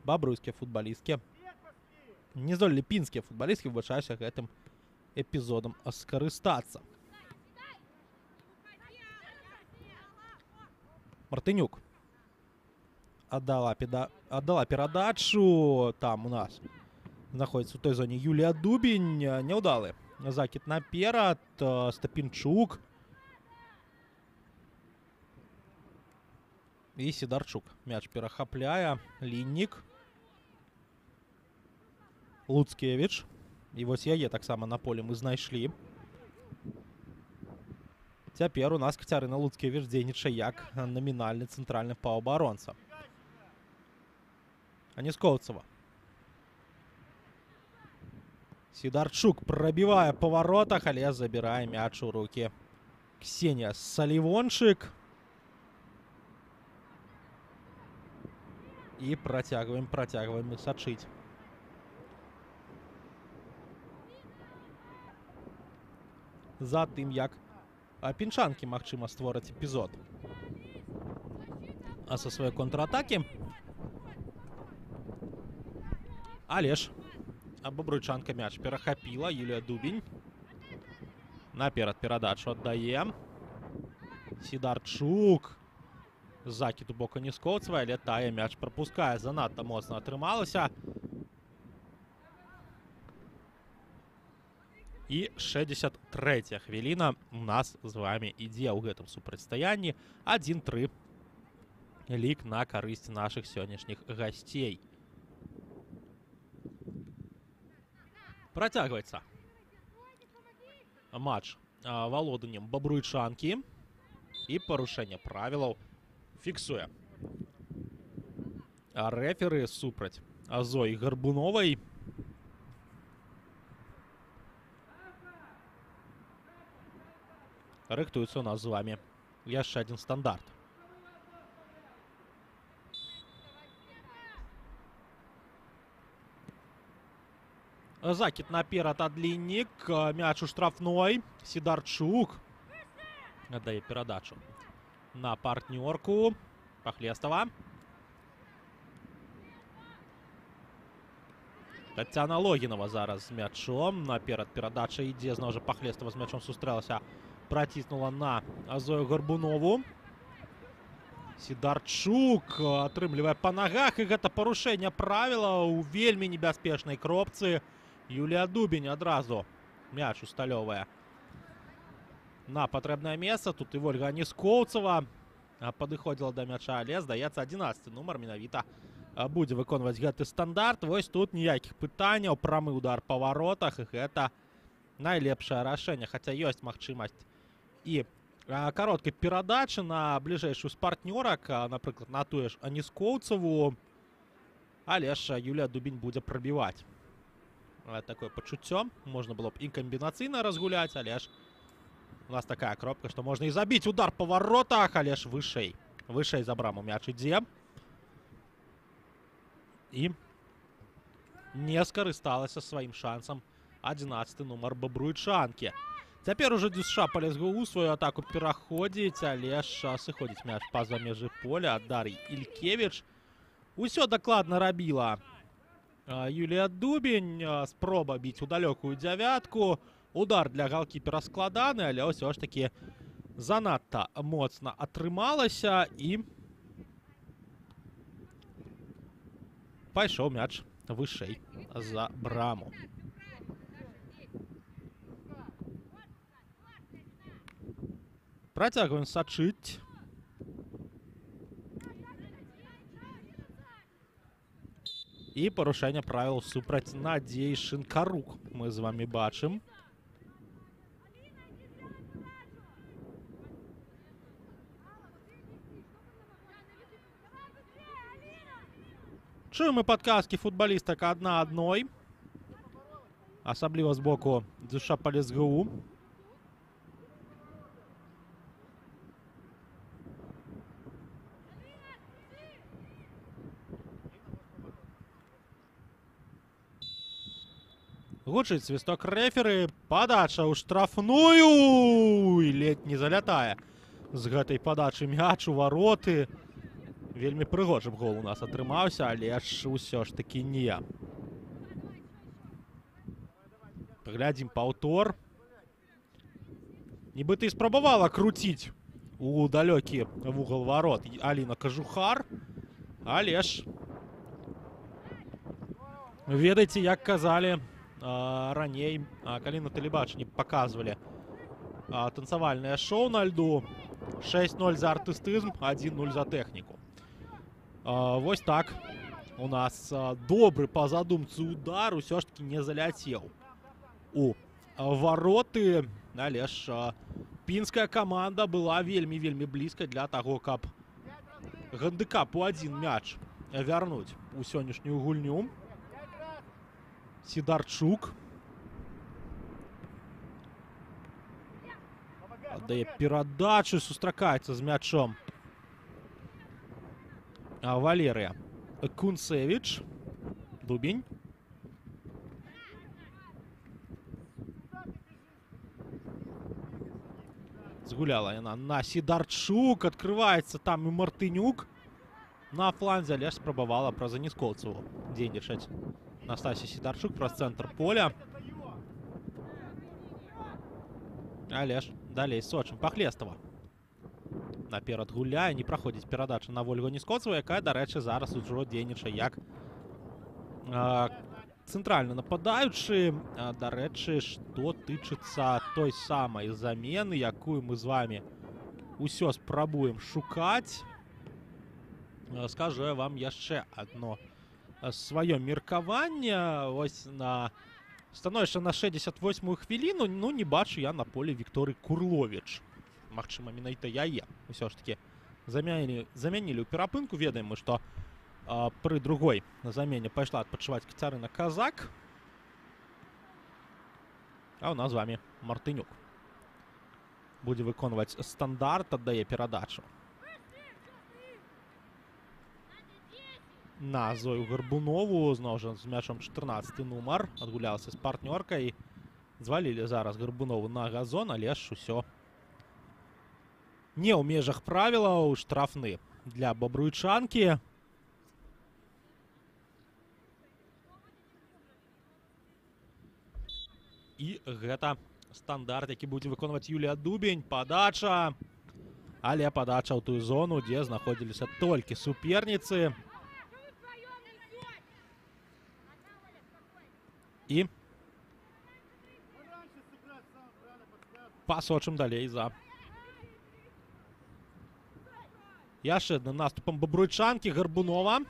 бабруйскія футбалісткі. Не здолелі пінскія футбалісткі, выбачаюся, гэтым эпізодам скарыстацца. Мартынюк аддала перадачу. Там у нас знаходзіцца ў той зоне Юлія Дубень. Няўдалы закід наперад. Стапінчук. І Сідарчук. Мяч перахапляе. Ліннік. Луцкевіч. І вось яе таксама на полі мы знайшлі. Цяпер у нас Кацярына Луцкевіч дзейнічае як намінальны цэнтральны паўабаронца. Аніскоўцева. Сідарчук прабівае па варотах, але забірае мяч у рукі Ксенія Салівончык. І працягваем мы сачыць. За тым, як пінчанкі, магчыма, створаць эпізод. А са сваёй контратакі. Але ж бабруйчанка мяч перахапіла. Юлія Дубень. Наперад перадачу аддае. Сідарчук. Закід у бок Аніскоўцевай, але тая мяч прапускае. Занадта моцна атрымалася. І 63-я хвіліна у нас з вами ідзе ў гэтым супрацьстаянні. 1-3 лік на карысць нашых сённяшніх гасцей. Працягваецца матч валоданнем бабруйчанкі, і парушэнне правілаў фіксуе рэферы супраць Зоі Гарбуновай. Рыхтуецца у нас з вами яшчэ адзін стандарт. Закід наперад ад Ліннік. Мяч у штрафной. Сідарчук аддае перадачу на партнёрку Пахлестова. Тацяна Логінова зараз з мячом. Наперад перадача ідзе. Зноў жа Пахлестова з мячом сустрэлася. Праціснула на Зою Гарбунову. Сідарчук атрымлівае па нагах, і гэта парушэнне правіла ў вельмі небяспечнай кропцы. Юлія Дубень адразу мяч усталёвае на патрэбнае месца. Тут і Вольга Аніскоўцева падыходзіла да мяча, але, здаецца, 11-й нумар менавіта будзе выконваць гэты стандарт. Вось тут ніякіх пытанняў. Прамы удар па варотах, і гэта найлепшае рашэнне. Хаця ёсць магчымасць і Кароткай перадачы на бліжэйшую з партнёрак, напрыклад, на тую ж Аніскоўцаву. Але ж Юлія Дубень будзе прабіваць. Такое пачуццё. Можна было б і камбінацыйна разгуляць, але ж у нас такая кропка, што можна і забіць удар па варотах, але ж вышэй. Вышэй за браму мяч ідзе. І не скарысталася сваім шансам 11-й нумар бабруйчанкі. Цяпер ужо ДЮСШ Палесгу сваю атаку пераходзіць, але ж сыходзіць мяч па-за межы поля ад Дар'і Ількевіч. Усё дакладна рабіла Юлія Дубень. Спроба біць у далёкую дзявятку. Удар для галкіпера складаны, але ўсё ж такі занадта моцна атрымалася і пайшоў мяч вышэй за браму. Працягваем сачыць. І парушэнне правіл супраць Надзеі Шинкарук мы з вами бачым. Чуем мы падказкі футбалістак адна адной. Асабліва з боку ДЮСШ Палесгу. Гучыць свісток рэферы. Падача ў штрафную. І ледзь не залятае з гэтай падачы мяч у вароты. Вельмі прыгожы гол у нас атрымаўся, але ж усё ж такі не. Паглядзім паўтор. Нібыта і спрабавала круціць у далёкі вугал варот Аліна Кажухар. Але ж ведаеце, як казалі раней, калі на тэлебачанні паказвалі танцавальнае шоу на льду. 6-0 за артыстызм, 1-0 за тэхніку. Вось так у нас добры па задумцы удар усё ж таки не заляцеў у вароты, але ж пінская каманда была вельмі блізка для таго, каб гандыкап у адзін мяч вярнуць у сённяшнюю гульню. Сідарчук аддае перадачу, сустракаецца з мячом Валерыя Кунцевич. Дубень. Згуляла яна на Сідарчук. Открываецца там і Мартынюк на фланзе, але ж спрабавала праз Аніскоўцаву дзейнічаць Настасья Сідарчук праз цэнтр поля. Але ж далей сочым Пахлестава. Наперад гуляе, не праходзіць перадача на Ольгу Аніскоўцаву, якая, дарэчы, зараз ужо дзейнічае як цэнтральны нападаючы. Дарэчы, што тычыцца той самай замены, якую мы з вами ўсё спрабуем шукаць, скажу я вам яшчэ адно сваё меркаванне. Вось на становішча на 68-ю хвіліну, ну, не бачу я на полі Вікторыі Курловіч. Магчыма, менавіта яе ўсё ж такі замянілі ў перапынку. Ведаем мы, што пры другой на замене пайшла адпачываць Кацярына Казак. А у нас з вами Мартынюк будзе выконваць стандарт, аддае перадачу на Зою Гарбунову. Зноў жа з мячом 14-й нумар. Адгуляўся з партнёркай. Звалілі зараз Гарбунову на газон, але ж усё не ў межах правілаў. Штрафны для бабруйчанкі. І гэта стандарт, які будзе выконваць Юлія Дубень. Падача. Але падача ў тую зону, дзе знаходзіліся толькі суперніцы. І пасочым далей за яшчэ адным наступам бабруйчанкі. Гарбунова.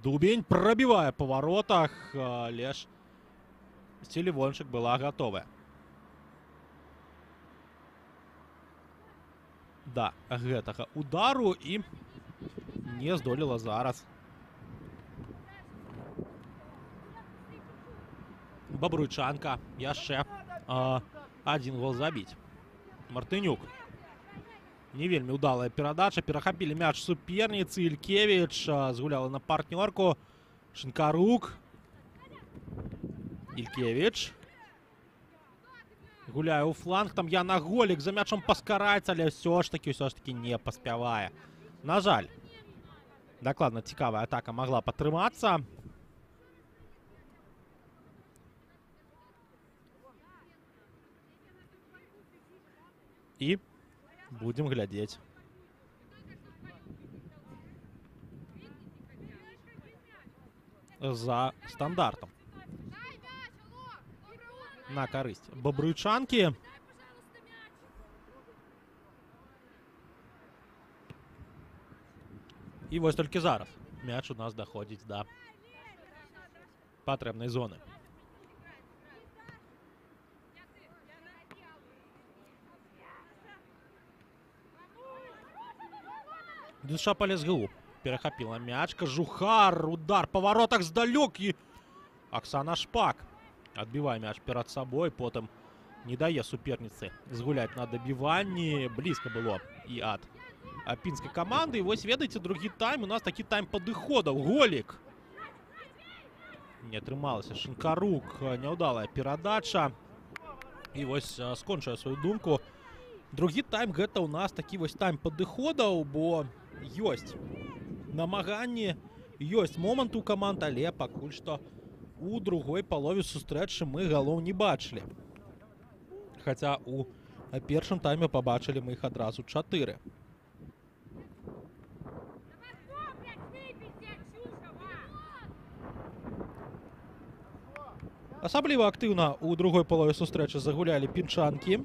Дубень прабівае па варотах, але ж Телевончик была готовая. да гэтага удару і не здолела зараз Бабруйчанка яшчэ один гол забіць. Мартынюк. Не вельмі удалая перадача. Перахапілі мяч суперніцы. Ількевіч згуляла на партнёрку. Шинкарук. Ількевіч. Гуляе ў фланг. Там Яна Голік за мячом паскараецца, але ўсё ж таки не паспявае. На жаль. Дакладна цікавая атака магла падтрымацца. І будем глядзець. За стандартам. На карысць бабруйчанкі. І вось толькі зараз мяч у нас даходзіць да патрэбнай зоны. Душа полез ГУ. Перахапіла мяч. Кажухар. Удар па воротах здалёк. І Оксана Шпак адбівае мяч перад сабой. Потым не дае суперніцы згуляць на дабіванні. Блізка было і ад пінскай каманды. І вось ведаеце, другі тайм. У нас такі тайм падыходаў. Голік. Не атрымалася. Шинкарук. Няўдалая перадача. І вось скончыў сваю думку. Другі тайм гэта ў нас такі вось тайм падыходаў, бо ёсць намаганні, ёсць момант у каманд, але пакуль што у другой палове сустрэчы мы галоў не бачылі. Хаця у першым тайме пабачылі мы іх адразу 4. Асабліва актыўна у другой палове сустрэчы загулялі пінчанкі,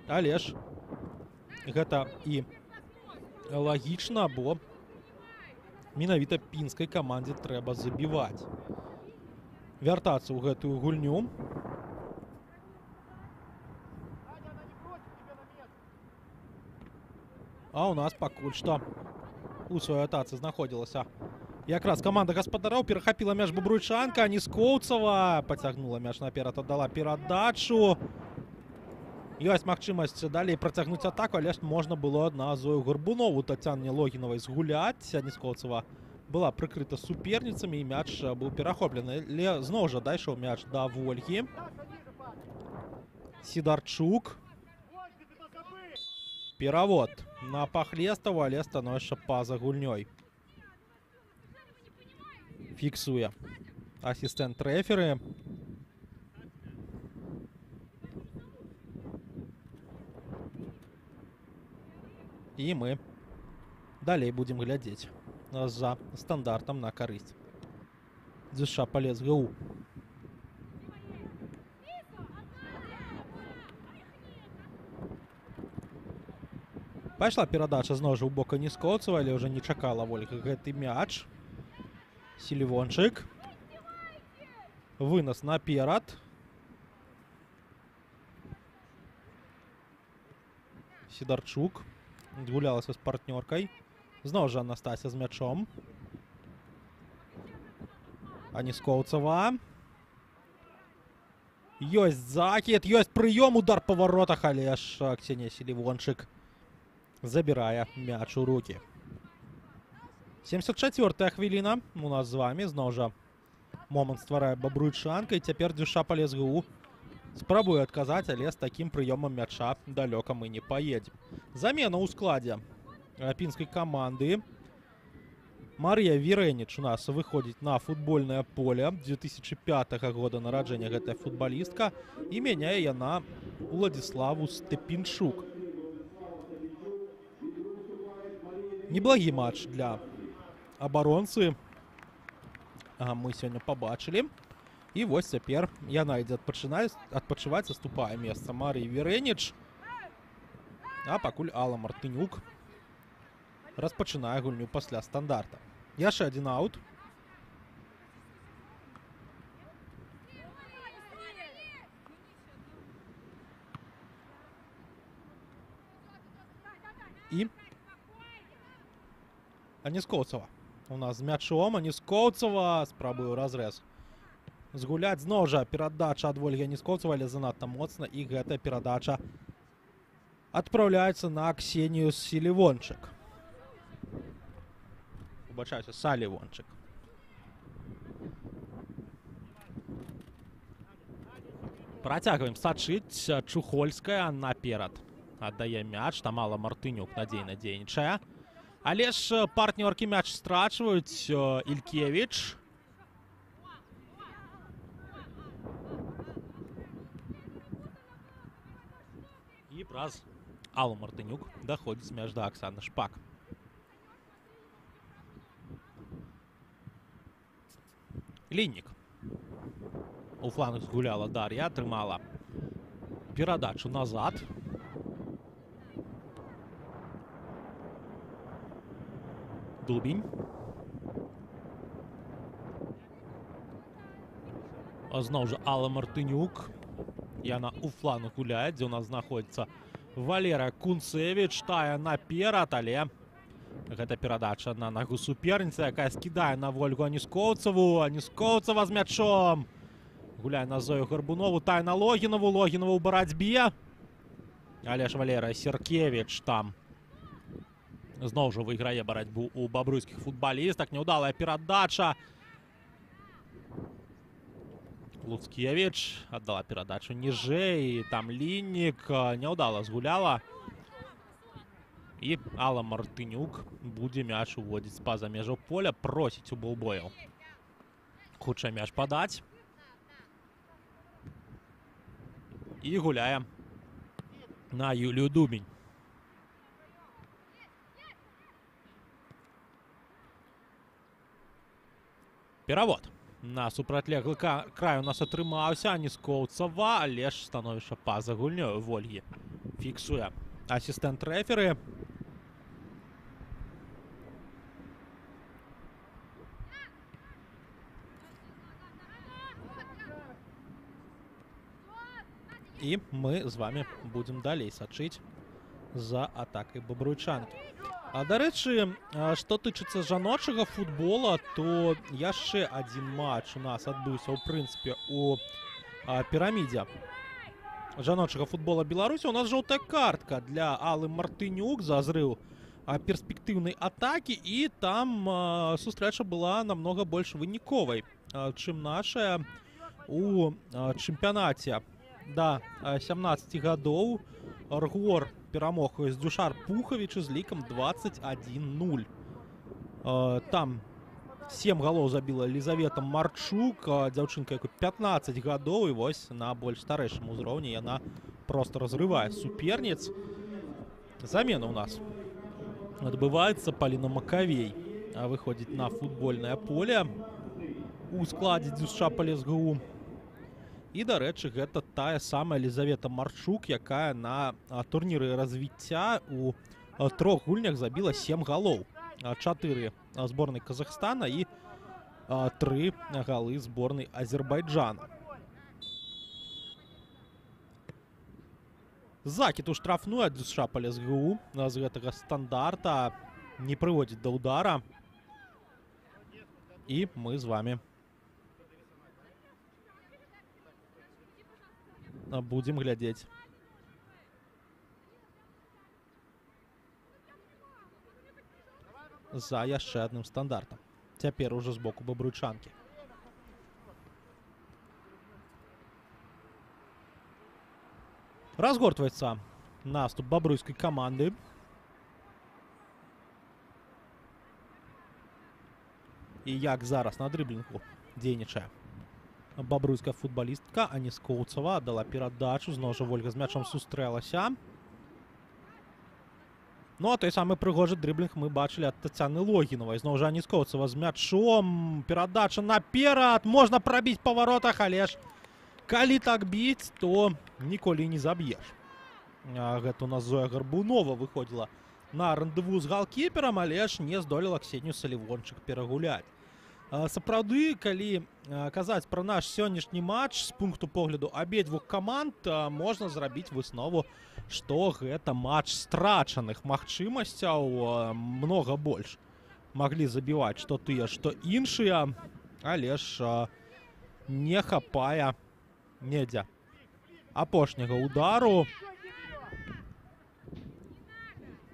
але ж гэта і лагічна, бо менавіта пінскай камандзе трэба забіваць. Вяртацца ў гэтую гульню. А у нас пакуль што у сваёй атацы знаходзілася якраз каманда гаспадароў. Перахапіла мяч бабруйчанка. Нискоўцава пацягнула мяч наперад, аддала перадачу. Ёсць магчымасць далей працягнуць атаку, але ж можна было на Зою Гарбунову, Тацяне Логінавай згуляць. Нискоўцава была прыкрыта суперніцамі і мяч быў перахоплены. Але зноў жа дайшоў мяч да Вольгі. Сідарчук. Перавод на Пахлестава, але становішча па-за гульнёй. Фіксуе асістэнт рэферы. І мы далей будзем глядзець за стандартам на карысць ДЮСШ Полез ГУ. Пайшла перадача зноў жа ў бока Нискоўцава, але ўжо не чакала Вольга гэты мяч. Селівончык. Вынос наперад. Сідарчук. Гулялася з партнёркай. Зноў жа Анастасія з мячом. Нискоўцава. Ёсць закид, ёсць прыём, удар па воротах, але ж Ксенія Селівончык забірае мяч у рукі. 74-я хвіліна у нас з вами. Зноў жа момант стварае бабруйчанка. І цяпер ДЮСШ Полез ГУ спрабуе адказаць, але з такім прыёмам мяча далёка мы не паедзем. Замена ў складзе пінскай каманды. Марія Вірэніч у нас выходзіць на футбольнае поле. 2005 года нараджэння гэтая футбалістка. І мяняе яна Уладзіславу Степінчук. Неблагі матч для абаронцы мы сёння пабачылі. І вось цяпер яна ідзе адпачываць, заступае месца Марыі Вірэніч. А пакуль Алла Мартынюк распачынае гульню пасля стандарта. Яшчэ адзін аут. І Аніскоўцава. У нас з мячом Аніскоўцава спрабуе разрэз згуляць. Зноў жа перадача ад Вольгі Аніскоўцава, але занадта моцна. І гэтая перадача адпраўляецца на Ксенію Салівончык. Выбачаюся, Салівончык. Працягваем сачыць. Чухольская наперад аддае мяч. Там Алла Мартынюк надзейна дзейнічае. Але ж партнёркі мяч страчваюць. Ількевіч. І праз Аллу Мартынюк даходзіць мяч да Аксаны Шпак. Ліннік. У фланг згуляла Дар'я, атрымала перадачу назад. Дубень. Зноў жа Алла Мартынюк. Яна у фланг гуляе, дзе ў нас знаходзіцца Валера Кунцевіч. Тая наперад, але гэта перадача на нагу суперніцы, якая скідае на Вольгу Аніскоўцаву. Аніскоўцава з мячом. Гуляе на Зою Гарбунову. Тая на Логінаву. Логінава ў барацьбе. Але ж Валера Серкевіч там зноў жа выйграе барацьбу у бабруйскіх футбалістак. Няўдалая перадача. Луцкевіч аддала перадачу ніжэй. Там Ліннік няўдала згуляла. І Алла Мартынюк будзе мяч уводзіць з-паза межаў поля. Просіць у Болбояў хутчэй мяч падаць. І гуляе на Юлію Дубень. Перавод. На супрацьлеглы край у нас атрымаўся. Аніскоўцава, але ж становішча па-за гульнёю Вольгі фіксуе асістэнт рэферы. І мы з вами будзем далей сачыць за атакай бабруйчанкі. Дарэчы, што тычыцца жаночага футбола, то яшчэ адзін матч у нас адбыўся, у прынцыпе, у пірамідзе жаночага футбола Беларусі. У нас жоўтая картка для Аллы Мартынюк за зрыў перспектыўнай атакі, і там сустрэча была намнога больш выніковай, чым нашая у чэмпіянаце да 17 гадоў. Ргор перамог з Дюшар Пухавічу з лікам 21-0. Там 7 галоў забіла Елізавета Марчук, дзяўчынка, якой 15 гадоў, і вось на больш старэйшым узроўні яна проста разрывае суперніц. Замена ў нас адбываецца. Паліна Макавей выходзіць на футбольнае поле у складзе ДЮСШ Палесгу. І, дарэчы, гэта тая самая Елізавета Марчук, якая на турніры развіцця у 3 гульнях забіла 7 галоў. 4 зборнай Казахстана і 3 галы зборнай Азербайджана. Закід у штрафную ад ДЮСШ Палесгу з гэтага стандарта не прыводзіць да ўдара. І мы з вами будем глядзець за яшчэ адным стандартам. Цяпер ужо з боку бабруйчанкі. Разгортваецца наступ бабруйскай каманды. І як зараз на дрыблінгу дзейнічае бабруйская футбалістка Аніскоўцава, дала перадачу. Зноў жа Вольга з мячом сустрэлася. Ну, а той самы прыгожы дрыблінг мы бачылі ад Тацяны Логінавай. Зноў жа Аніскоўцава з мячом. Перадача наперад. Можна прабіць па варотах, але ж калі так біць, то ніколі не заб'еш. Гэта у нас Зоя Гарбунова выходзіла на рандеву з галкіперам, але ж не здолела Ксенію Салівончык перагуляць. Сапраўды, калі казаць пра наш сённяшні матч з пункту погляду абедзвюх каманд, можна зрабіць выснову, што гэта матч страчаных магчымасцяў многа больш. Маглі забіваць што тыя, што іншыя, але ж не хапае недзе апошняга удару,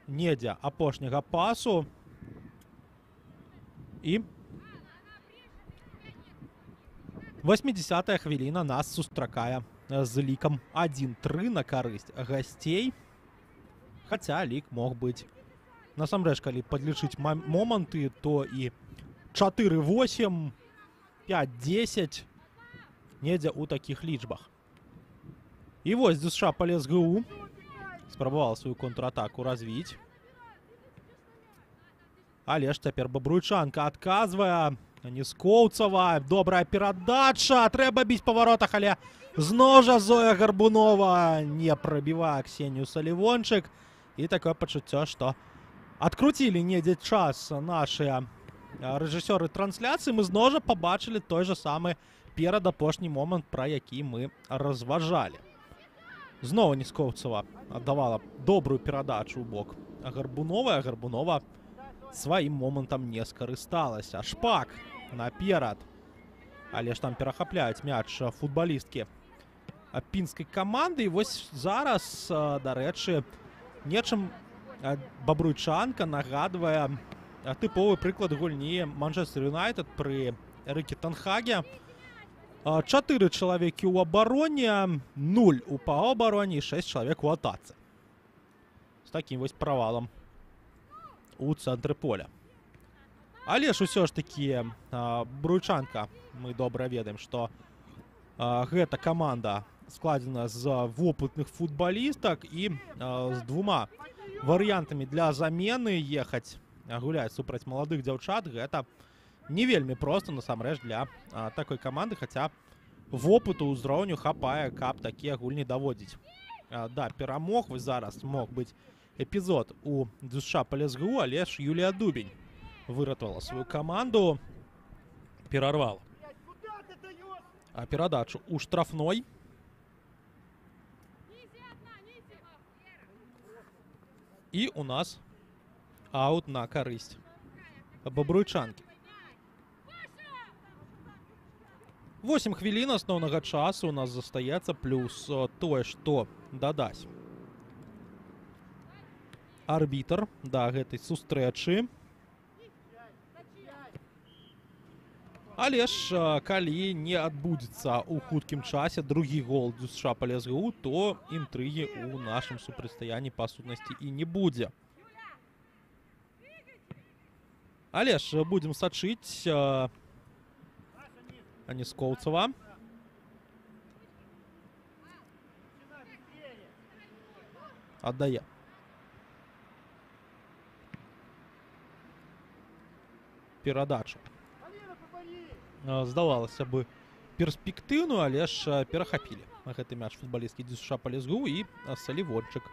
недзе апошняга пасу. І 80-я хвіліна нас сустракае з лікам 1-3 на карысць гасцей. Хаця лік мог быць, насамрэч, калі падлічыць моманты, то і 4-8, 5-10, недзе ў такіх лічбах. І вось ДЮСШ Полесс ГУ спрабавала сваю контратаку развіць. Але ж цяпер Бабруйчанка адказвае. Аніскоўцава, добрая перадача, трэба біць па варотах, але з ножа Зоя Гарбунова не прабівае Ксенію Салівончык. І такое пачуццё, што адкруцілі недзе час нашыя рэжысёры трансляцыі. Мы з ножа пабачылі той жа самы перадапошні момант, пра які мы разважалі. Зноў Аніскоўцава аддавала добрую перадачу ў бок Гарбуновай, а Гарбунова сваім момантам не скарысталася. Шпак наперад. Але ж там перахапляюць мяч футбалісткі пінскай каманды. І вось зараз, дарэчы, нечым Бабруйчанка нагадвае тыповы прыклад гульні Манчестер Юнайтед пры Эрыкі тэн Хаге. 4 чалавекі ў абароне, 0 у паўабароне і 6 чалавек у атацы. З такім вось правалам у цэнтры поля. Але ж усё ж такі Бруйчанка, мы добра ведаем, што гэта каманда складзена з вопытных футбалістак і з двума варыянтамі для замены ехаць гуляць супраць маладых дзяўчат. Гэта не вельмі проста насамрэч для такой каманды, хаця вопыту ўзроўню хапае, каб такія гульні даводзіць да перамог. Вось зараз мог быць эпізод у ДЮСШ Полесс ГУ, але ж Юлія Дубень выратавала сваю каманду, перарвала перадачу у штрафной. І у нас аут на карысць Бабруйчанкі. 8 хвілін асноўнага часу у нас застаецца, плюс тое, што дадаць арбітр да гэтай сустрэчы. Але ж калі не адбудзецца ў хуткім часе другі гол ДЮСШ Полесс ГУ, то інтрыгі ў нашым супрацьстаянні па сутнасці і не будзе. Але ж будзем сачыць. Аніскоўцава. Аддае. Перадачу. Здавалася бы, перспектыўную, але ж перахапілі гэты мяч футбалісткі ДЮСШ Полесс ГУ і Салівончык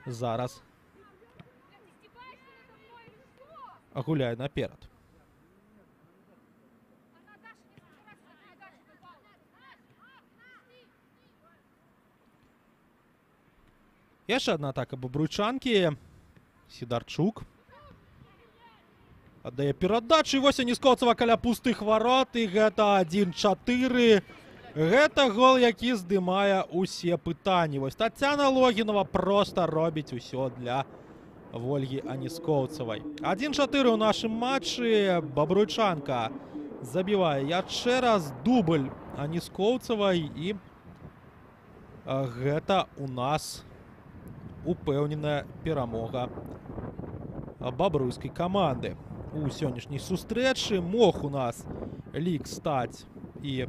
зараз гуляе наперад. Яшчэ адна атака Бабруйчанкі. Сідарчук аддае перадачу. І вось Аніскоўцава каля пустых варот. І гэта 1-4. Гэта гол, які здымае ўсе пытанні. Вось Тацяна Логінова проста робіць усё для Вольгі Аніскоўцавай. 1-4 у нашым матчы. Бабруйчанка забівае яшчэ раз. Дубль Аніскоўцавай. І гэта у нас упэўненая перамога бабруйскай каманды у сённяшняй сустрэчы. Мог у нас лік стаць і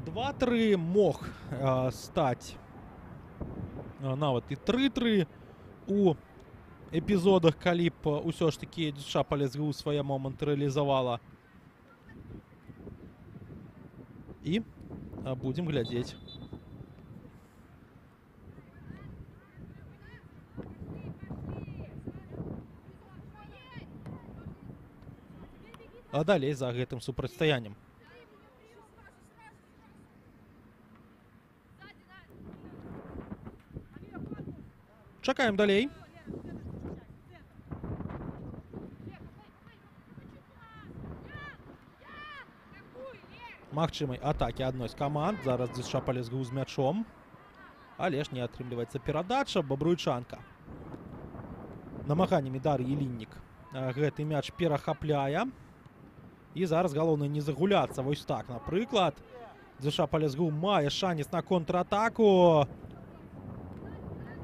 2-3, мог стаць нават і 3-3 у эпізодах, калі б усё ж такі ДЮСШ Полесс ГУ свае моманты рэалізавала. І будзем глядзець. далей за гэтым супрацьстаяннем. Чакаем далей. Магчымай атакі адной з каманд. Зараз ДЮСШ Полесгу з мячом. Але ж не атрымліваецца перадача. Бабруйчанка намаганнямі Дар'і Ліннік гэты мяч перахапляе. І зараз галоўнае не загуляцца. Вось так, напрыклад. ДЮСШ Полесгу мае шанец на контратаку.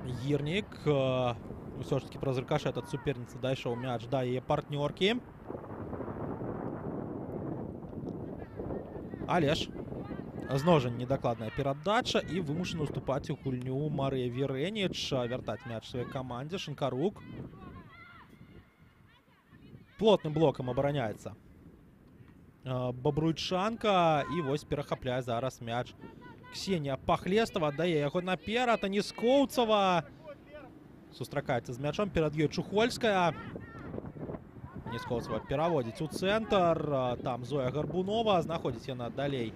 Гірнік ўсё ж таки праз рыкашэт ад суперніцы дайшоў мяч да яе партнёркі. Але ж зноў жа недакладная перадача і вымушана уступаць у гульню Марыя Верэніч. Вяртаць мяч сваёй камандзе. Шинкарук плотным блокам абараняецца Бабруйчанка. І вось перахапляе зараз мяч Ксенія Пахлестава. Дае яго наперад. Аніскоўцава сустракаецца з мячом. Перад ёй Чухольская. Аніскоўцава пераводзіць у цэнтр. Там Зоя Гарбунова. Знаходзіць яна далей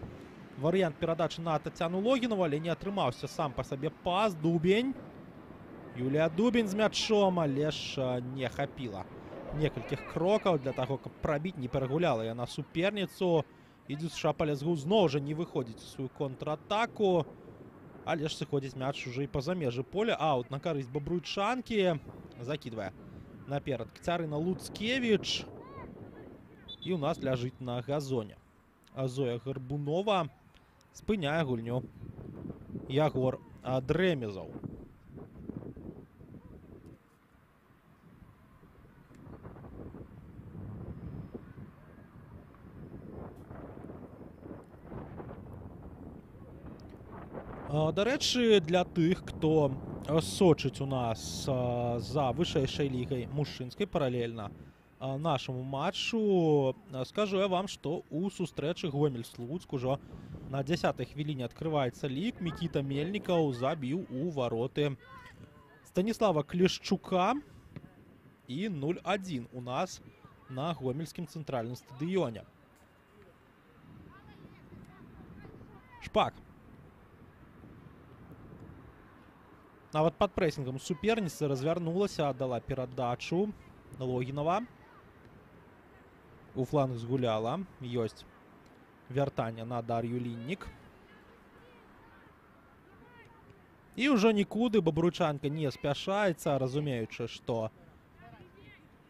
варыянт перадачы на Тацяну Логінову, але не атрымаўся сам па сабе пас. Дубень. Юлія Дубень з мячом, але ж не хапіла некалькіх крокаў для таго, каб прабіць. Не перагуляла яна суперніцу. І ДЮСШ Полесгу зноў жа не выходзіць у сваю контратаку. Але ж сыходзіць мяч уже і па-за межы поля. Аут на карысць Бабруйчанкі. Закідвае наперад Кацярына Луцкевіч. І ў нас ляжыць на газоне Зоя Гарбунова. Спыняе гульню Ягор Дрэмезаў. Дарэчы, для тых, хто сочыць у нас за вышэйшай лігай мужчынскай паралельна нашаму матчу, скажу я вам, што ў сустрэчы Гомель-Слуцк ужо на 10-й хвіліне адкрываецца лік. Мікіта Мельнікаў забіў у вароты Станіслава Клешчука. І 0-1 у нас на гомельскім цэнтральным стадыёне. Шпак нават пад прэсінгам суперніцы развярнулася, аддала перадачу Логінова. У фланг згуляла. Ёсць вяртанне на Дар'ю Ліннік. І ўжо нікуды Бабруйчанка не спяшаецца, разумеючы, што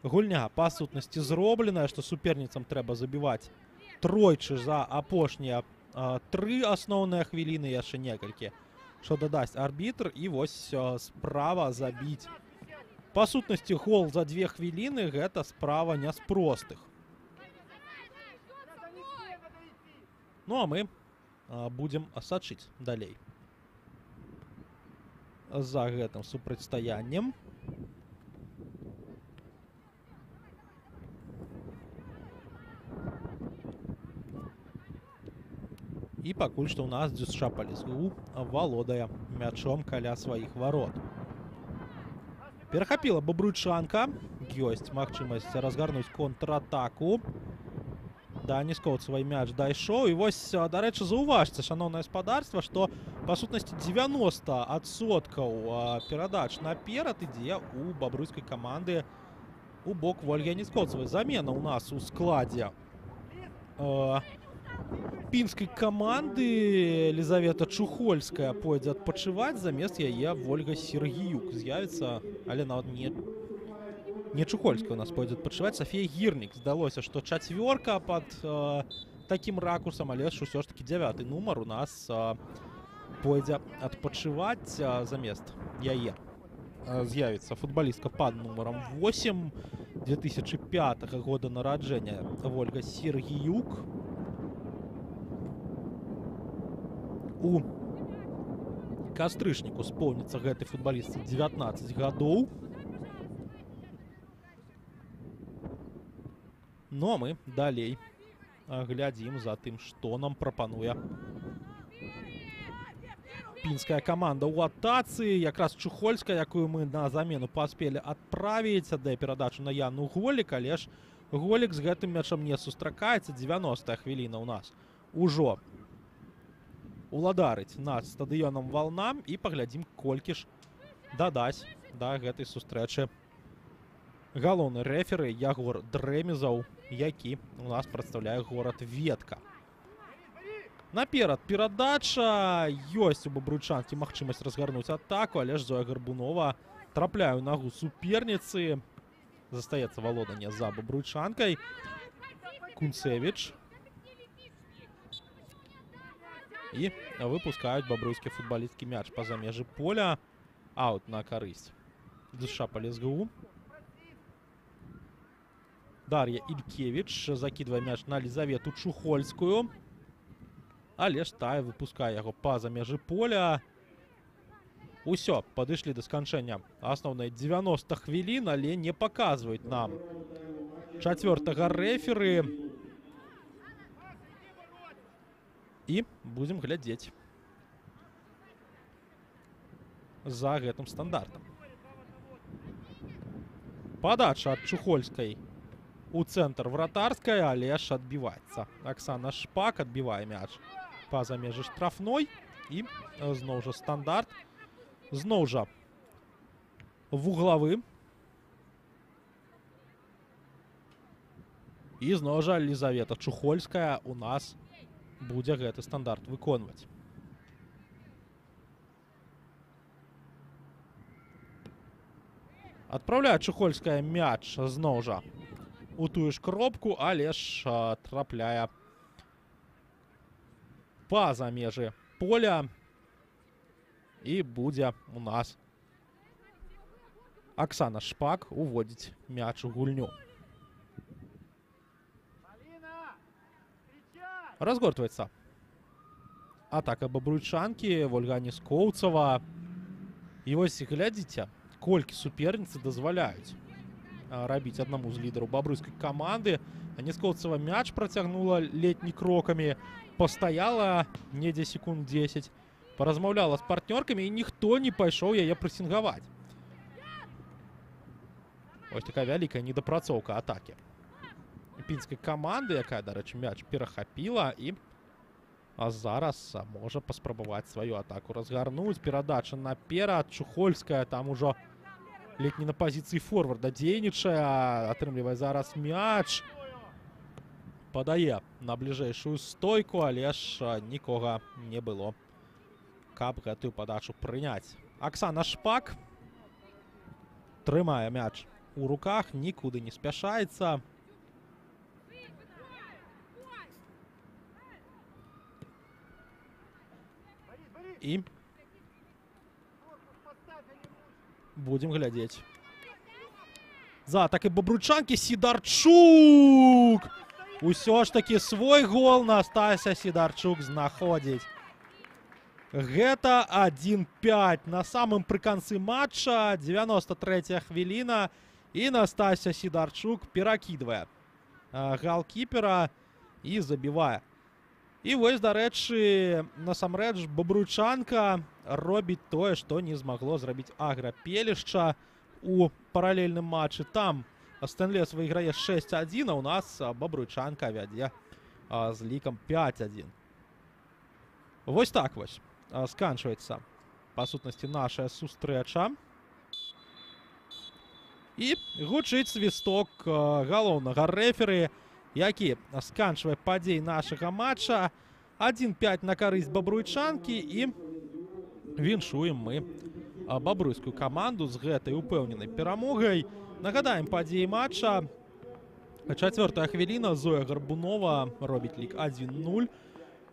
гульня па сутнасці зробленая, што суперніцам трэба забіваць тройчы за апошнія 3 асноўныя хвіліны, яшчэ некалькі, што дадасць арбітр. І вось справа забіць па сутнасці гол за 2 хвіліны. Гэта справа не з простых. Ну а мы будзем сачыць далей за гэтым супрацьстаяннем. І пакуль што ў нас ДЮСШ Полесгу валодае мячом каля сваіх варот. Перахапіла Бабруйчанка. Ёсць магчымасць разгарнуць контратаку. Да Аніскоўцавай мяч дайшоў. І вось, дарэчы, заўважце, шаноўнае гаспадарства, што па сутнасці 90% перадач наперад ідзе у бабруйскай каманды у бок Вольгі Аніскоўцавай. Замена ў нас у складзе пінскай каманды. Елізавета Чухольская пойдзе адпачываць. Замест яе Вольга Сергіюк з'явіцца, але нават не Чухольская у нас пойдзе адпачываць. Сафія Гірнік. Здалося, што чацвёрка пад такім ракурсам, але ж усё ж такі 9-й нумар у нас пойдзе адпачываць. Замест яе з'явіцца футбалістка пад нумарам 8 2005 года нараджэння Вольга Сергіюк. У кастрычніку споўніцца гэтай футбалістцы 19 гадоў. Ну а мы далей глядзім за тым, што нам прапануе пінская каманда ў атацы. Якраз Чухольская, якую мы на замену паспелі адправіць, аддае перадачу на Яну Голік, але ж Голік з гэтым мячам не сустракаецца. 90-я хвіліна ў нас ужо уладарыць над стадыёнам Вална. І паглядзім, колькі ж дадаць да гэтай сустрэчы галоўны рэферы Ягор Дрэмезаў, які у нас прадстаўляе горад Ветка. Наперад перадача. Ёсць у бабруйчанкі магчымасць разгарнуць атаку, але ж Зоя Гарбунова трапляе ў нагу суперніцы. Застаецца валоданне за бабруйчанкай. Кунцевіч. І выпускаюць бабруйскі футбалісткі мяч па-за межы поля. Аут на карысць ДЮСШ ПалСГУ. Дар'я Ількевіч закидывае мяч на Лизавету Чухольскую. Але ж тая выпускае яго па-за межы поля. Усё, падышлі да сканчэння асноўнай 90 хвілін, але не паказваюць нам чацвёртага рэферы. І будзем глядзець за гэтым стандартам. Падача ад Чухольскай у цэнтр вратарская, але ж адбіваецца. Аксана Шпак адбівае мяч па-за межы штрафной. І зноў жа стандарт. Зноў жа вуглавы. І зноў жа Лизавета Чухольская у нас будзе гэты стандарт выконваць. Адпраўляе Чухольская мяч зноў жа у тую ж кропку, але ж трапляе па-за межы поля. І будзе у нас Аксана Шпак уводзіць мяч у гульню. Разгортваецца атака бабруйчанкі. Вольга Нескоўцава. І вось глядзіце, колькі суперніцы дазваляюць рабіць аднаму з лідараў бабруйскай каманды. Нескоўцава мяч працягнула летні крокамі, пастаяла недзе секунд 10, паразмаўляла з партнёркамі, і ніхто не пайшоў яе прэсінгаваць. Ось такая вялікая недапрацоўка атакі пінскай каманды, якая, дарэчы, мяч перахапіла і зараз можа паспрабаваць сваю атаку разгарнуць. Перадача наперад. Чухольская там ужо ледь не на пазіцыі форварда дзейнічае. Атрымлівае зараз мяч. Падае на бліжэйшую стойку, але ж нікога не было, каб гэтую падачу прыняць. Аксана Шпак трымае мяч у руках, нікуды не спяшаецца. І будзем глядзець за атакай бабруйчанкі. Сідарчук! Усё ж такі свой гол Настася Сідарчук знаходзіць. Гэта 1-5 на самым прыканцы матча. 93-я хвіліна. І Настася Сідарчук перакідвае галкіпера і забівае. І вось, дарэчы, насамрэч бабруйчанка робіць тое, што не змагло зрабіць Аграпелішча у паралельным матчы. Там Стэнлес выйграе 6-1, а у нас бабруйчанка вядзе з лікам 5-1. Вось так вось сканчваецца, па сутнасці, наша сустрэча. І гучыць свісток галоўнага рэферы, які сканчвае падзеі нашага матча. 1-5 на карысць бабруйчанкі, і віншуем мы бабруйскую каманду з гэтай упэўненай перамогай. Нагадаем падзеі матча. 4-я хвіліна. Зоя Гарбунова робіць лік 1-0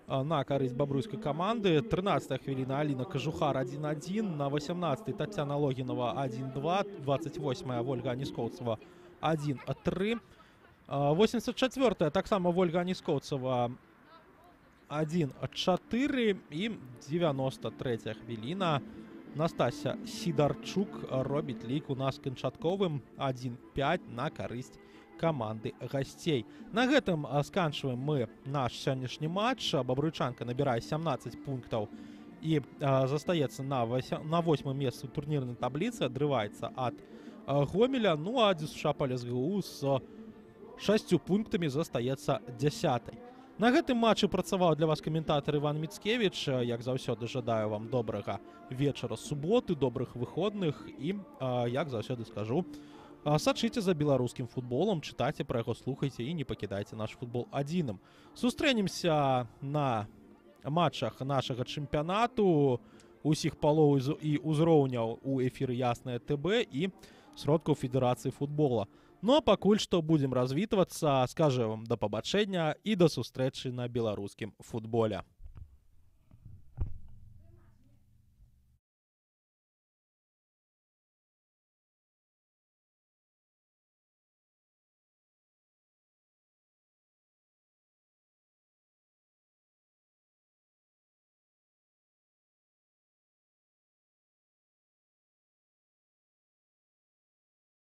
на карысць бабруйскай каманды. 13-я хвіліна. Аліна Кажухар 1-1. На 18-й Тацяна Логінова 1-2. 28-я Вольга Нескоўцава 1-3. 84-я таксама Вольга Нескоўцава 1-4. І 93-я хвіліна. Настася Сідарчук робіць лік у нас канчатковым 1-5 на карысць каманды гасцей. На гэтым сканчваем мы наш сённяшні матч. Бабруйчанка набірае 17 пунктаў і застаецца на 8-м месцы ў турнірнай табліцы, адрываецца ад Гомеля. Ну а ДЮСШ ПалСГУ з 6 пунктамі застаецца 10-й. На гэтым матчы працаваў для вас каментатар Іван Міцкевіч. Як заўсёды жадаю вам добрага вечара суботы, добрых выходных і, як заўсёды скажу, сачыце за беларускім футболам, чытайце пра яго, слухайце і не пакідайце наш футбол адзіным. Сустрэнемся на матчах нашага чэмпіянату усіх палоў і ўзроўняў у эфіры Яснае ТБ і сродкаў Федэрацыі футбола. Ну а пакуль што будзем развітвацца, скажу вам да пабачэння і да сустрэчы на беларускім футболе.